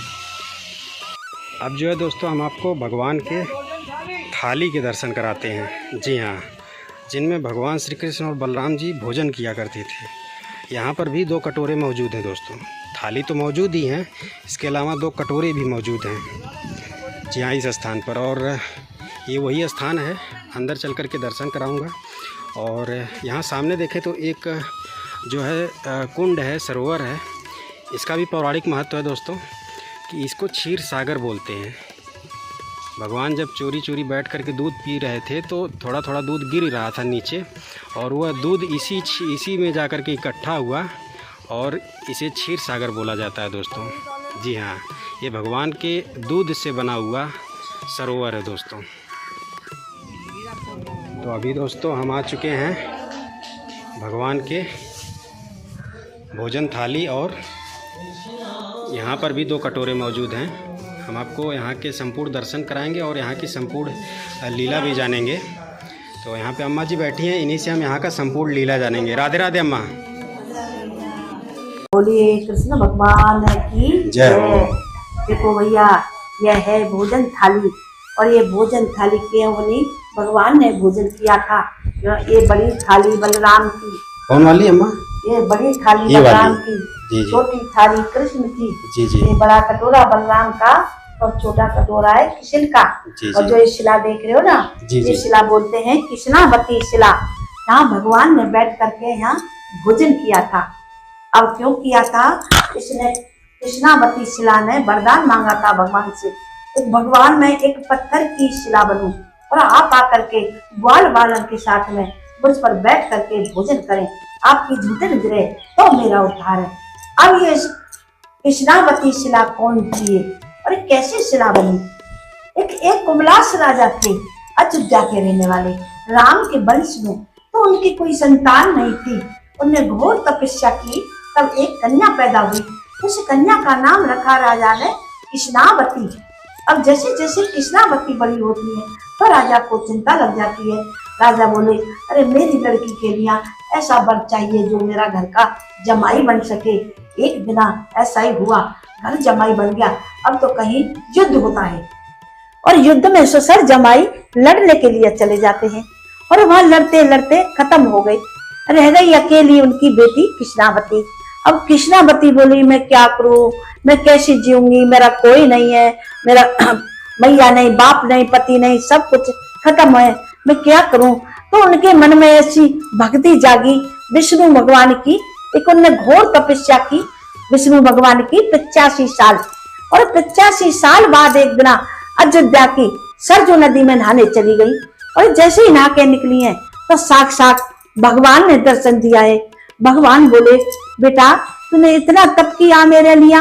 अब जो है दोस्तों हम आपको भगवान के थाली के दर्शन कराते हैं। जी हाँ, जिनमें भगवान श्री कृष्ण और बलराम जी भोजन किया करते थे। यहाँ पर भी 2 कटोरे मौजूद हैं दोस्तों। थाली तो मौजूद ही हैं, इसके अलावा 2 कटोरे भी मौजूद हैं। जी हाँ, इस स्थान पर। और ये वही स्थान है, अंदर चल कर के दर्शन कराऊंगा। और यहाँ सामने देखें तो एक जो है कुंड है, सरोवर है। इसका भी पौराणिक महत्व है दोस्तों कि इसको क्षीर सागर बोलते हैं। भगवान जब चोरी चोरी बैठ करके दूध पी रहे थे तो थोड़ा थोड़ा दूध गिर रहा था नीचे, और वह दूध इसी में जा कर के इकट्ठा हुआ और इसे क्षीर सागर बोला जाता है दोस्तों। जी हाँ, ये भगवान के दूध से बना हुआ सरोवर है दोस्तों। तो अभी दोस्तों हम आ चुके हैं भगवान के भोजन थाली, और यहाँ पर भी 2 कटोरे मौजूद हैं। हम आपको यहाँ के संपूर्ण दर्शन कराएंगे और यहाँ की संपूर्ण लीला भी जानेंगे। तो यहाँ पे अम्मा जी बैठी हैं, इन्हीं से हम यहाँ का संपूर्ण लीला जानेंगे। राधे राधे अम्मा। बोलिए कृष्ण भगवान की जय हो। देखो भैया, यह है भोजन थाली, और ये भोजन थाली केवल भगवान ने भोजन किया था। ये बड़ी थाली बलराम की। कौन वाली अम्मा? ये बड़ी थाली ये बलराम वाली। की, छोटी थाली कृष्ण की। जी जी। ये बड़ा कटोरा बलराम का और छोटा कटोरा है किशन का। जी और जी। जो ये शिला देख रहे हो ना, जी ये जी। शिला बोलते हैं कृष्णावती शिला। यहाँ भगवान ने बैठ करके यहाँ भोजन किया था। अब क्यों किया था? इसने कृष्णावती शिला ने वरदान मांगा था भगवान से, तो भगवान मैं एक पत्थर की शिला बनूं और आप आकर के ग्वाल बालन के साथ में मुझ पर बैठ करके भोजन करें, आपकी झूठन गिरे तो मेरा उद्धार है। अब ये कृष्णावती शिला कौन थी और कैसे शिला बनी? एक कुमलास राजा थे, अयोध्या के रहने वाले, राम के वंश में। तो उनकी कोई संतान नहीं थी। उन्होंने घोर तपस्या की, तब एक कन्या पैदा हुई। उस कन्या का नाम रखा राजा ने कृष्णावती। अब जैसे जैसे कृष्णावती बड़ी होती है तो राजा को चिंता लग जाती है। राजा बोले, अरे मेरी लड़की के लिए ऐसा वर चाहिए जो मेरा घर का जमाई बन सके। एक दिन ऐसा ही हुआ, घर जमाई बन गया। अब तो कहीं युद्ध होता है और युद्ध में ससुर जमाई लड़ने के लिए चले जाते हैं और वहां लड़ते लड़ते खत्म हो गई। रह गई अकेली उनकी बेटी कृष्णावती। अब कृष्णावती बोली, मैं क्या करूं, मैं कैसे जीऊंगी, मेरा कोई नहीं है, मेरा मैया नहीं, बाप नहीं, पति नहीं, सब कुछ खत्म है, मैं क्या करूं? तो उनके मन में ऐसी भक्ति जागी विष्णु भगवान की। एक उन्होंने घोर तपस्या की विष्णु भगवान की 85 साल, और 85 साल बाद एक दिन अयोध्या की सरजू नदी में नहाने चली गई। और जैसे ही नहा के निकली है तो साक्षात भगवान ने दर्शन दिया है। भगवान बोले, बेटा तूने इतना तप किया मेरे लिए,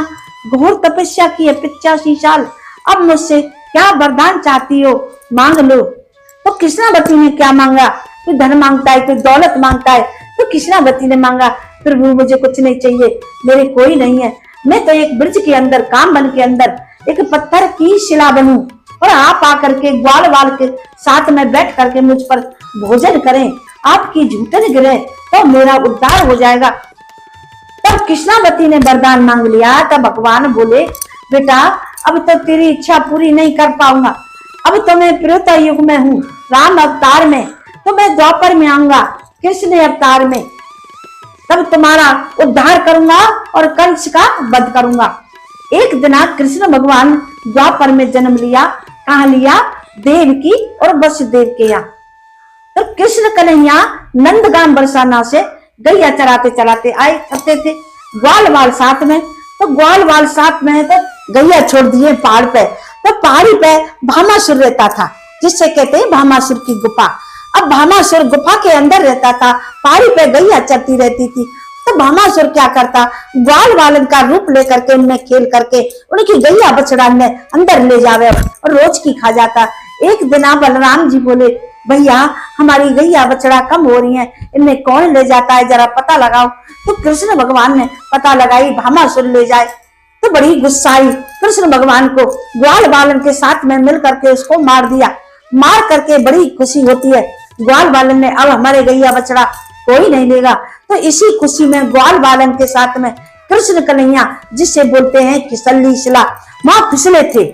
घोर तपस्या की है 85 साल, अब मुझसे क्या वरदान चाहती हो, मांग लो। तो कृष्णावती ने क्या मांगा? कोई धन मांगता है, कोई दौलत मांगता है। तो कृष्णावती ने मांगा, प्रभु मुझे कुछ नहीं चाहिए, मेरे कोई नहीं है, मैं तो एक ब्रज के अंदर, कामवन के अंदर एक पत्थर की शिला बनूं और आप आकर के ग्वाल बाल के साथ में बैठ करके मुझ पर भोजन करें, आपकी झूठन गिरे तो मेरा उद्धार हो जाएगा। तब कृष्णावती ने वरदान मांग लिया। तब भगवान बोले, बेटा अब तो तेरी इच्छा पूरी नहीं कर पाऊंगा, अब तो मैं त्रेता युग में हूँ, राम अवतार में, तो मैं द्वापर में आऊंगा कृष्ण अवतार में, तब तुम्हारा उद्धार करूंगा और कंस का वध करूंगा। एक दिन कृष्ण भगवान द्वापर में जन्म लिया। कहा लिया? देवकी और वसुदेव के यहाँ। तो कृष्ण कन्हैया नंदगाम बरसाना से गैया चराते चलाते आए करते थे, ग्वाल बाल साथ में। तो ग्वाल बाल साथ में है तो गैया छोड़ दिए पहाड़ पे। तो पहाड़ी पे भामासुर रहता था, जिससे कहते हैं भामासुर की गुफा। अब भामासुर गुफा के अंदर रहता था, पहाड़ी पे गैया चरती रहती थी। तो भामासुर क्या करता, ग्वाल बालन का रूप लेकर के उनमें खेल करके उनकी गैया बछड़ा में अंदर ले जावे और रोज की खा जाता। एक दिन बलराम जी बोले, भैया हमारी गैया बछड़ा कम हो रही है, इनमें कौन ले जाता है, जरा पता लगाओ। तो कृष्ण भगवान ने पता लगाई, भामासुर ले जाए। तो बड़ी गुस्सा आई कृष्ण भगवान को, ग्वाल बालन के साथ में मिल करके उसको मार दिया। मार करके बड़ी खुशी होती है ग्वाल बालन ने, अब हमारे गैया बछड़ा कोई नहीं लेगा। तो इसी खुशी में ग्वाल बालन के साथ में कृष्ण कन्हैया, जिसे बोलते हैं किसली शिला, वहां फिसले थे,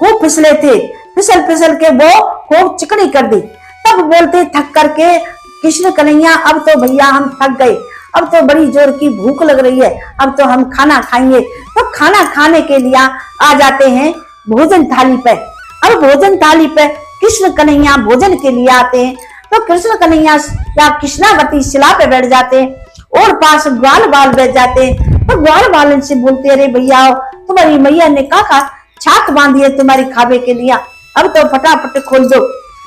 खूब फिसले थे। फिसल फिसल के वो खूब चिकनी कर दी। तब बोलते थक करके कृष्ण कन्हैया, अब तो भैया हम थक गए, अब तो बड़ी जोर की भूख लग रही है, अब तो हम खाना खाएंगे। तो खाना खाने के लिए आ जाते हैं भोजन थाली पे। अब भोजन थाली पे कृष्ण कन्हैया भोजन के लिए आते हैं। तो कृष्ण कन्हैया या कृष्णावती शिला पे बैठ जाते हैं और पास ग्वाल बाल बैठ जाते हैं। तो ग्वाल बालन से बोलते, अरे भैया तुम्हारी मैया ने कहा छाक बांधी है तुम्हारी खावे के लिए, अब तो फटाफट खोल दो।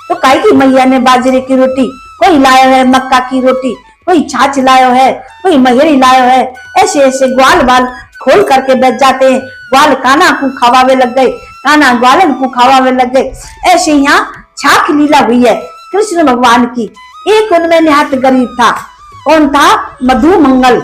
तो काई की मैया ने बाजरे की रोटी, कोई लाया है मक्का की रोटी, कोई छाछ लायो है, कोई महेरी लायो है। ऐसे ऐसे ग्वाल बाल खोल करके बैठ जाते हैं। ग्वाल काना को खवावे लग गए, काना ग्वालन को खवावे लग गए। ऐसे यहाँ छाक लीला हुई है कृष्ण भगवान की। एक उनमें निहत गरीब था, कौन था? मधु मंगल।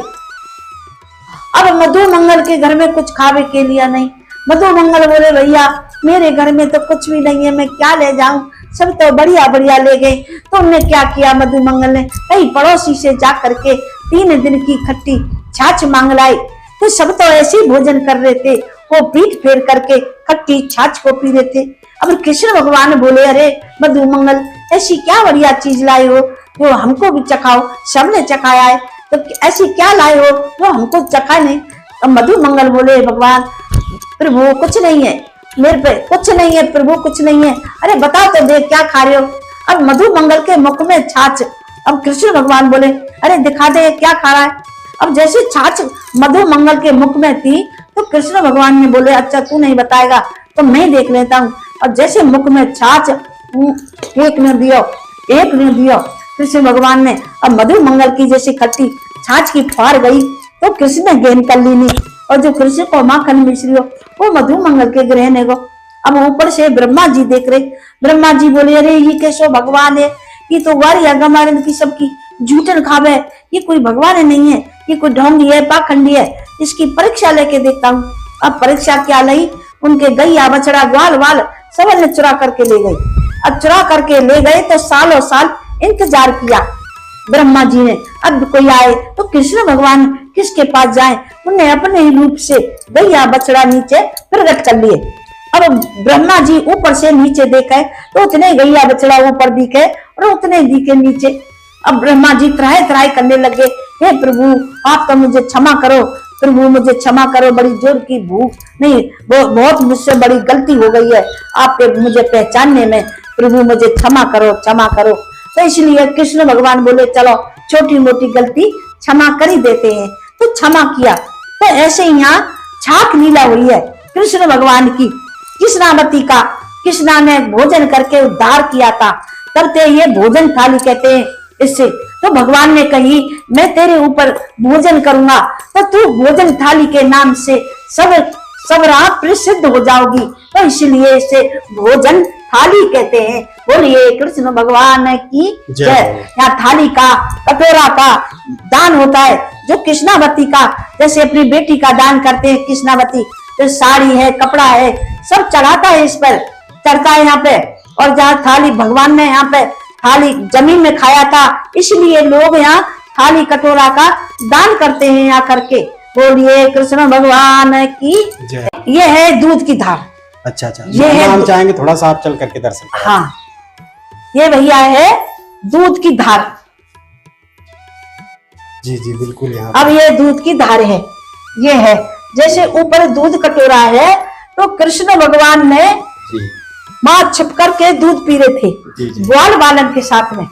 अब मधु मंगल के घर में कुछ खावे के लिए नहीं। मधु मंगल बोले भैया मेरे घर में तो कुछ भी नहीं है, मैं क्या ले जाऊं, सब तो बढ़िया बढ़िया ले गए। तो उन्होंने क्या किया, मधु मंगल ने कहीं पड़ोसी से जा करके 3 दिन की खट्टी छाछ मांग लाई। तो सब तो ऐसे ही भोजन कर रहे थे, वो पीठ फेर करके खट्टी छाछ को पी रहे थे। अब कृष्ण भगवान बोले अरे मधु मंगल ऐसी क्या बढ़िया चीज लाए हो जो हमको भी चखाओ। सबने चखाया है तो ऐसी क्या लाए हो जो हमको चखा नहीं। अब मधु मंगल बोले भगवान प्रभु कुछ नहीं है, मेरे पे कुछ नहीं है प्रभु, कुछ नहीं है। अरे बताओ तो देख क्या खा रहे हो। अब मधु मंगल के मुख में छाछ। अब कृष्ण भगवान बोले अरे दिखा दे क्या खा रहा है। अब जैसे छाछ मधु मंगल के मुख में थी तो कृष्ण भगवान ने बोले अच्छा तू नहीं बताएगा तो मैं देख लेता हूँ। और जैसे मुख में छाछ एक ने दियो कृष्ण भगवान ने। अब मधु मंगल की जैसे खट्टी छाछ की फार गई तो कृष्ण ने गेन कर ली नहीं। और जो कृष्ण को माखन मिश्री हो वो मधु मंगल के ग्रहण है। अब ऊपर से ब्रह्मा जी देख रहे। ब्रह्मा जी बोले अरे ये कैसो भगवान है, ये तो वारिया गमारन की सबकी झूठन खावे, ये कोई भगवान नहीं है, ये कोई ढोंगी है, पाखंडी है। इसकी परीक्षा लेके देखता हूँ। अब परीक्षा क्या लाई, उनके गैया बछड़ा ग्वाल वाल सब ने चुरा करके ले गई। अब चुरा करके ले गए तो सालों साल इंतजार किया ब्रह्मा जी ने। अब कोई आए तो कृष्ण भगवान किसके पास जाए, उन्हें अपने ही रूप से गैया बछड़ा नीचे प्रकट कर लिए। अब ब्रह्मा जी ऊपर से नीचे देखे तो उतने गैया बछड़ा ऊपर दिखे और उतने दिखे नीचे। अब ब्रह्मा जी त्राहे त्राहे करने लगे, हे प्रभु आप तो मुझे क्षमा करो, प्रभु मुझे क्षमा करो, बड़ी जोर की भूख नहीं, बहुत मुझसे बड़ी गलती हो गई है आपके मुझे पहचानने में, प्रभु मुझे क्षमा करो क्षमा करो। तो इसलिए कृष्ण भगवान बोले चलो छोटी मोटी गलती क्षमा कर ही देते हैं, तो क्षमा किया। तो ऐसे यहाँ छाक लीला हुई है कृष्ण भगवान की। कृष्णावती का कृष्णा ने भोजन करके उद्धार किया था, तब ते ये भोजन थाली कहते हैं इससे। तो भगवान ने कही मैं तेरे ऊपर भोजन करूंगा तो तू भोजन थाली के नाम से सब राह प्रसिद्ध हो जाओगी। तो इसलिए इसे भोजन थाली कहते हैं। बोलिए कृष्ण भगवान की जय। यहाँ थाली का कटोरा का दान होता है जो कृष्णावती का, जैसे अपनी बेटी का दान करते हैं कृष्णावती, जो साड़ी है कपड़ा है सब चढ़ाता है, इस पर चढ़ता है यहाँ पे। और जहाँ थाली भगवान ने यहाँ पे थाली जमीन में खाया था, इसलिए लोग यहाँ थाली कटोरा का दान करते हैं यहाँ करके। बोलिए कृष्ण भगवान की जय। ये है दूध की धार। अच्छा ये है हम चाहेंगे थोड़ा सा आप चल करके दर्शन करें। हाँ ये भैया है दूध की धार। जी जी बिल्कुल। यहाँ अब ये दूध की धार है, ये है जैसे ऊपर दूध कटोरा है तो कृष्ण भगवान ने माँ छिप करके दूध पी रहे थे ग्वाल बालन के साथ में।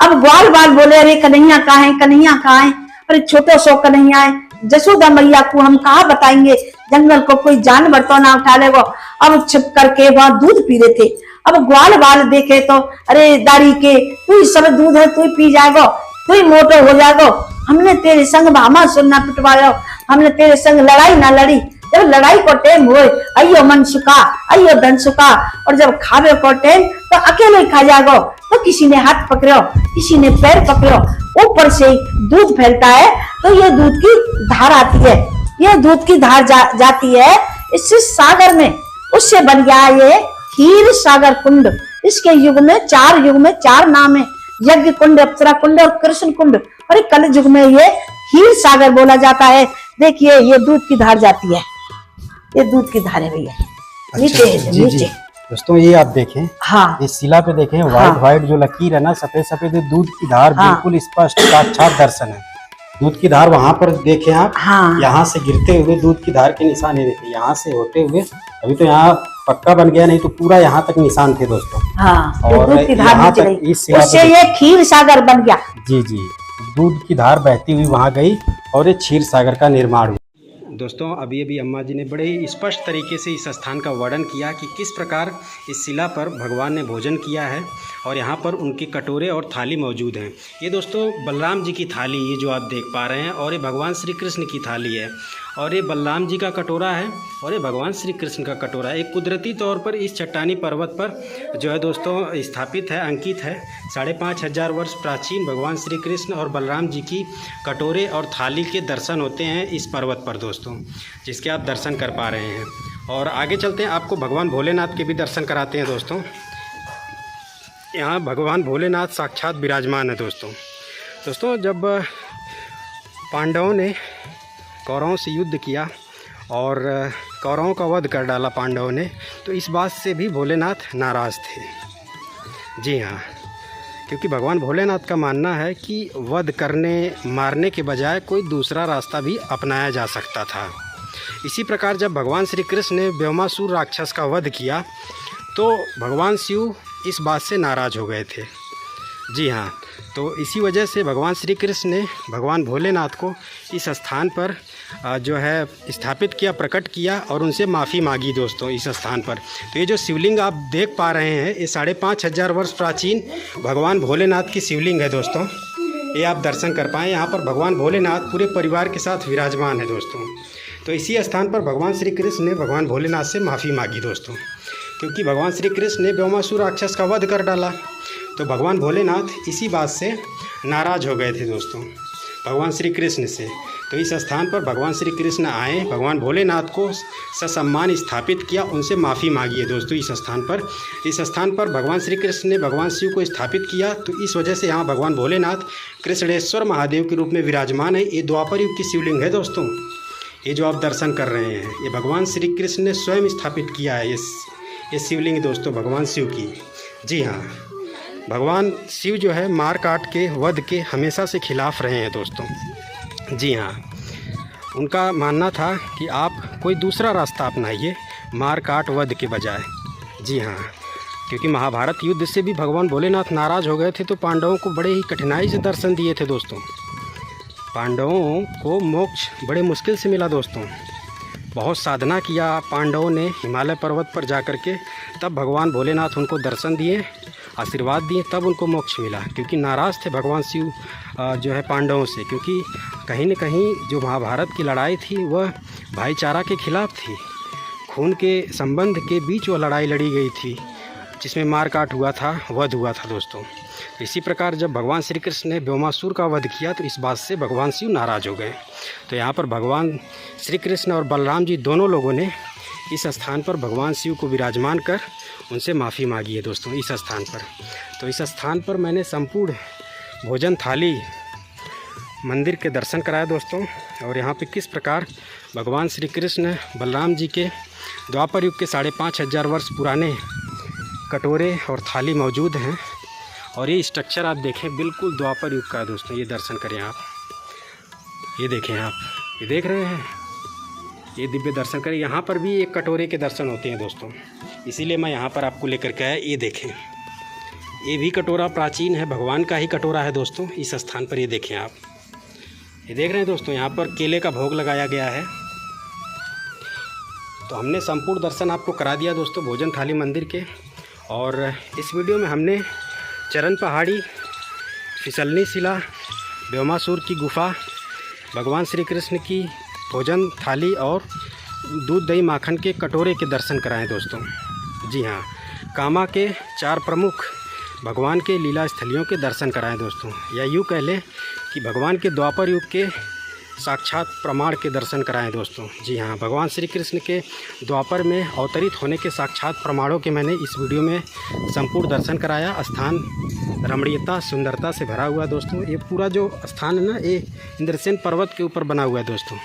अब ग्वाल बाल बोले अरे कन्हैया कहाँ है, कन्हैया कहाँ है, अरे छोटो सो कन्हैया है, जसोदा मैया को हम कहाँ बताएंगे, जंगल को कोई जानवर तो ना उठा ले। वो अब छिप करके वहां दूध पी रहे थे। अब ग्वाल बाल देखे तो अरे दाढ़ी के तू सब दूध है तू पी जाएगो, तू मोटो हो जाएगो, हमने तेरे संग भामा सुनना पिटवायो, हमने तेरे संग लड़ाई ना लड़ी। जब लड़ाई को टेम हो अयो मन सुखा अयो धन सुखा, और जब खावे को टेम तो अकेले ही खा जाएगो। तो किसी ने हाथ पकड़ो किसी ने पैर पकड़ो, ऊपर से दूध फैलता है तो ये दूध की धार आती है। ये दूध की धार जाती है इससे सागर में, उससे बन गया ये क्षीर सागर कुंड। इसके युग में चार नाम है, यज्ञ कुंड, अप्सरा कुंड और कृष्ण कुंड। और कल युग में ये क्षीर सागर बोला जाता है। देखिए ये दूध की धार जाती है, ये दूध की धार है भैया। नीचे है जी, नीचे। दोस्तों ये आप देखें, हाँ ये शिला पे देखें व्हाइट व्हाइट जो लकीर है ना, सफेद सफेद, दूध की धार बिल्कुल स्पष्ट साक्षात दर्शन है। दूध की धार वहां पर देखें आप, यहाँ से गिरते हुए दूध की धार के निशान है। देखिए यहाँ से होते हुए, अभी तो यहाँ पक्का बन गया, नहीं तो पूरा यहाँ तक निशान थे दोस्तों। और दूध की धार नीचे गई, उससे ये क्षीर सागर बन गया। जी जी, दूध की धार बहती हुई वहां गई और ये क्षीर सागर का निर्माण हुआ। दोस्तों अभी अम्मा जी ने बड़े ही स्पष्ट तरीके से इस स्थान का वर्णन किया कि किस प्रकार इस शिला पर भगवान ने भोजन किया है और यहाँ पर उनके कटोरे और थाली मौजूद हैं। ये दोस्तों बलराम जी की थाली, ये जो आप देख पा रहे हैं, और ये भगवान श्री कृष्ण की थाली है, और ये बलराम जी का कटोरा है, और ये भगवान श्री कृष्ण का कटोरा है। एक कुदरती तौर पर इस चट्टानी पर्वत पर जो है दोस्तों स्थापित है, अंकित है। 5500 वर्ष प्राचीन भगवान श्री कृष्ण और बलराम जी की कटोरे और थाली के दर्शन होते हैं इस पर्वत पर दोस्तों, जिसके आप दर्शन कर पा रहे हैं। और आगे चलते हैं, आपको भगवान भोलेनाथ के भी दर्शन कराते हैं दोस्तों। यहाँ भगवान भोलेनाथ साक्षात विराजमान है दोस्तों। जब पांडवों ने कौरवों से युद्ध किया और कौरवों का वध कर डाला पांडवों ने, तो इस बात से भी भोलेनाथ नाराज़ थे। जी हाँ, क्योंकि भगवान भोलेनाथ का मानना है कि वध करने मारने के बजाय कोई दूसरा रास्ता भी अपनाया जा सकता था। इसी प्रकार जब भगवान श्री कृष्ण ने व्योमासुर राक्षस का वध किया तो भगवान शिव इस बात से नाराज़ हो गए थे। जी हाँ, तो इसी वजह से भगवान श्री कृष्ण ने भगवान भोलेनाथ को इस स्थान पर जो है स्थापित किया, प्रकट किया और उनसे माफ़ी मांगी दोस्तों इस स्थान पर। तो ये जो शिवलिंग आप देख पा रहे हैं, ये 5500 वर्ष प्राचीन भगवान भोलेनाथ की शिवलिंग है दोस्तों। ये आप दर्शन कर पाएँ। यहाँ पर भगवान भोलेनाथ पूरे परिवार के साथ विराजमान है दोस्तों। तो इसी स्थान पर भगवान श्री कृष्ण ने भगवान भोलेनाथ से माफ़ी मांगी दोस्तों, क्योंकि भगवान श्री कृष्ण ने व्योमासुर राक्षस का वध कर डाला। तो भगवान भोलेनाथ इसी बात से नाराज़ हो गए थे दोस्तों भगवान श्री कृष्ण से। तो इस स्थान पर भगवान श्री कृष्ण आए, भगवान भोलेनाथ को ससम्मान स्थापित किया, उनसे माफ़ी मांगी है दोस्तों। इस स्थान पर भगवान श्री कृष्ण ने भगवान शिव को स्थापित किया, तो इस वजह से यहाँ भगवान भोलेनाथ कृष्णेश्वर महादेव के रूप में विराजमान है। ये द्वापर युग की शिवलिंग है दोस्तों। ये जो आप दर्शन कर रहे हैं, ये भगवान श्री कृष्ण ने स्वयं स्थापित किया है ये शिवलिंग दोस्तों भगवान शिव की। जी हाँ, भगवान शिव जो है मार काट के वध के हमेशा से खिलाफ रहे हैं दोस्तों। जी हाँ, उनका मानना था कि आप कोई दूसरा रास्ता अपनाइए मार काट वध के बजाय। जी हाँ, क्योंकि महाभारत युद्ध से भी भगवान भोलेनाथ नाराज़ हो गए थे, तो पांडवों को बड़े ही कठिनाई से दर्शन दिए थे दोस्तों। पांडवों को मोक्ष बड़े मुश्किल से मिला दोस्तों। बहुत साधना किया पांडवों ने हिमालय पर्वत पर जा कर के, तब भगवान भोलेनाथ उनको दर्शन दिए, आशीर्वाद दिए, तब उनको मोक्ष मिला। क्योंकि नाराज़ थे भगवान शिव जो है पांडवों से, क्योंकि कहीं न कहीं जो महाभारत की लड़ाई थी वह भाईचारा के खिलाफ थी। खून के संबंध के बीच वह लड़ाई लड़ी गई थी, जिसमें मार काट हुआ था, वध हुआ था दोस्तों। इसी प्रकार जब भगवान श्री कृष्ण ने व्योमासुर का वध किया, तो इस बात से भगवान शिव नाराज़ हो गए। तो यहाँ पर भगवान श्री कृष्ण और बलराम जी दोनों लोगों ने इस स्थान पर भगवान शिव को विराजमान कर उनसे माफ़ी मांगी है दोस्तों इस स्थान पर। तो इस स्थान पर मैंने संपूर्ण भोजन थाली मंदिर के दर्शन कराए दोस्तों। और यहाँ पे किस प्रकार भगवान श्री कृष्ण बलराम जी के द्वापर युग के 5500 वर्ष पुराने कटोरे और थाली मौजूद हैं। और ये स्ट्रक्चर आप देखें, बिल्कुल द्वापर युग का है दोस्तों। ये दर्शन करें आप, ये देखें आप, ये देख रहे हैं, ये दिव्य दर्शन करें। यहाँ पर भी एक कटोरे के दर्शन होते हैं दोस्तों, इसीलिए मैं यहाँ पर आपको लेकर के आया। ये देखें, ये भी कटोरा प्राचीन है, भगवान का ही कटोरा है दोस्तों इस स्थान पर। ये देखें आप, ये देख रहे हैं दोस्तों, यहाँ पर केले का भोग लगाया गया है। तो हमने संपूर्ण दर्शन आपको करा दिया दोस्तों भोजन थाली मंदिर के। और इस वीडियो में हमने चरण पहाड़ी, फिसलनी शिला, व्योमासुर की गुफा, भगवान श्री कृष्ण की भोजन थाली और दूध दही माखन के कटोरे के दर्शन कराएं दोस्तों। जी हाँ, कामा के 4 प्रमुख भगवान के लीला स्थलियों के दर्शन कराएं दोस्तों, या यूँ कह लें कि भगवान के द्वापर युग के साक्षात प्रमाण के दर्शन कराएं दोस्तों। जी हाँ, भगवान श्री कृष्ण के द्वापर में अवतरित होने के साक्षात प्रमाणों के मैंने इस वीडियो में संपूर्ण दर्शन कराया। स्थान रमणीयता, सुंदरता से भरा हुआ दोस्तों। ये पूरा जो स्थान है ना, ये इंद्रसेन पर्वत के ऊपर बना हुआ है दोस्तों।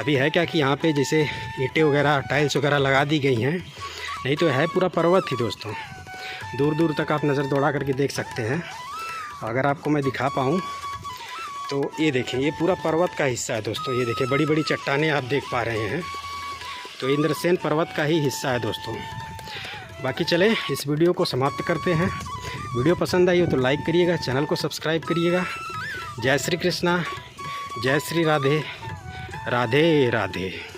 अभी है क्या कि यहाँ पे जैसे ईंटें वगैरह, टाइल्स वगैरह लगा दी गई हैं, नहीं तो है पूरा पर्वत ही दोस्तों। दूर दूर तक आप नज़र दौड़ा करके देख सकते हैं। अगर आपको मैं दिखा पाऊँ तो ये देखें, ये पूरा पर्वत का हिस्सा है दोस्तों। ये देखें, बड़ी बड़ी चट्टानें आप देख पा रहे हैं, तो इंद्रसेन पर्वत का ही हिस्सा है दोस्तों। बाकी चले इस वीडियो को समाप्त करते हैं। वीडियो पसंद आई हो तो लाइक करिएगा, चैनल को सब्सक्राइब करिएगा। जय श्री कृष्णा, जय श्री राधे, राधे राधे।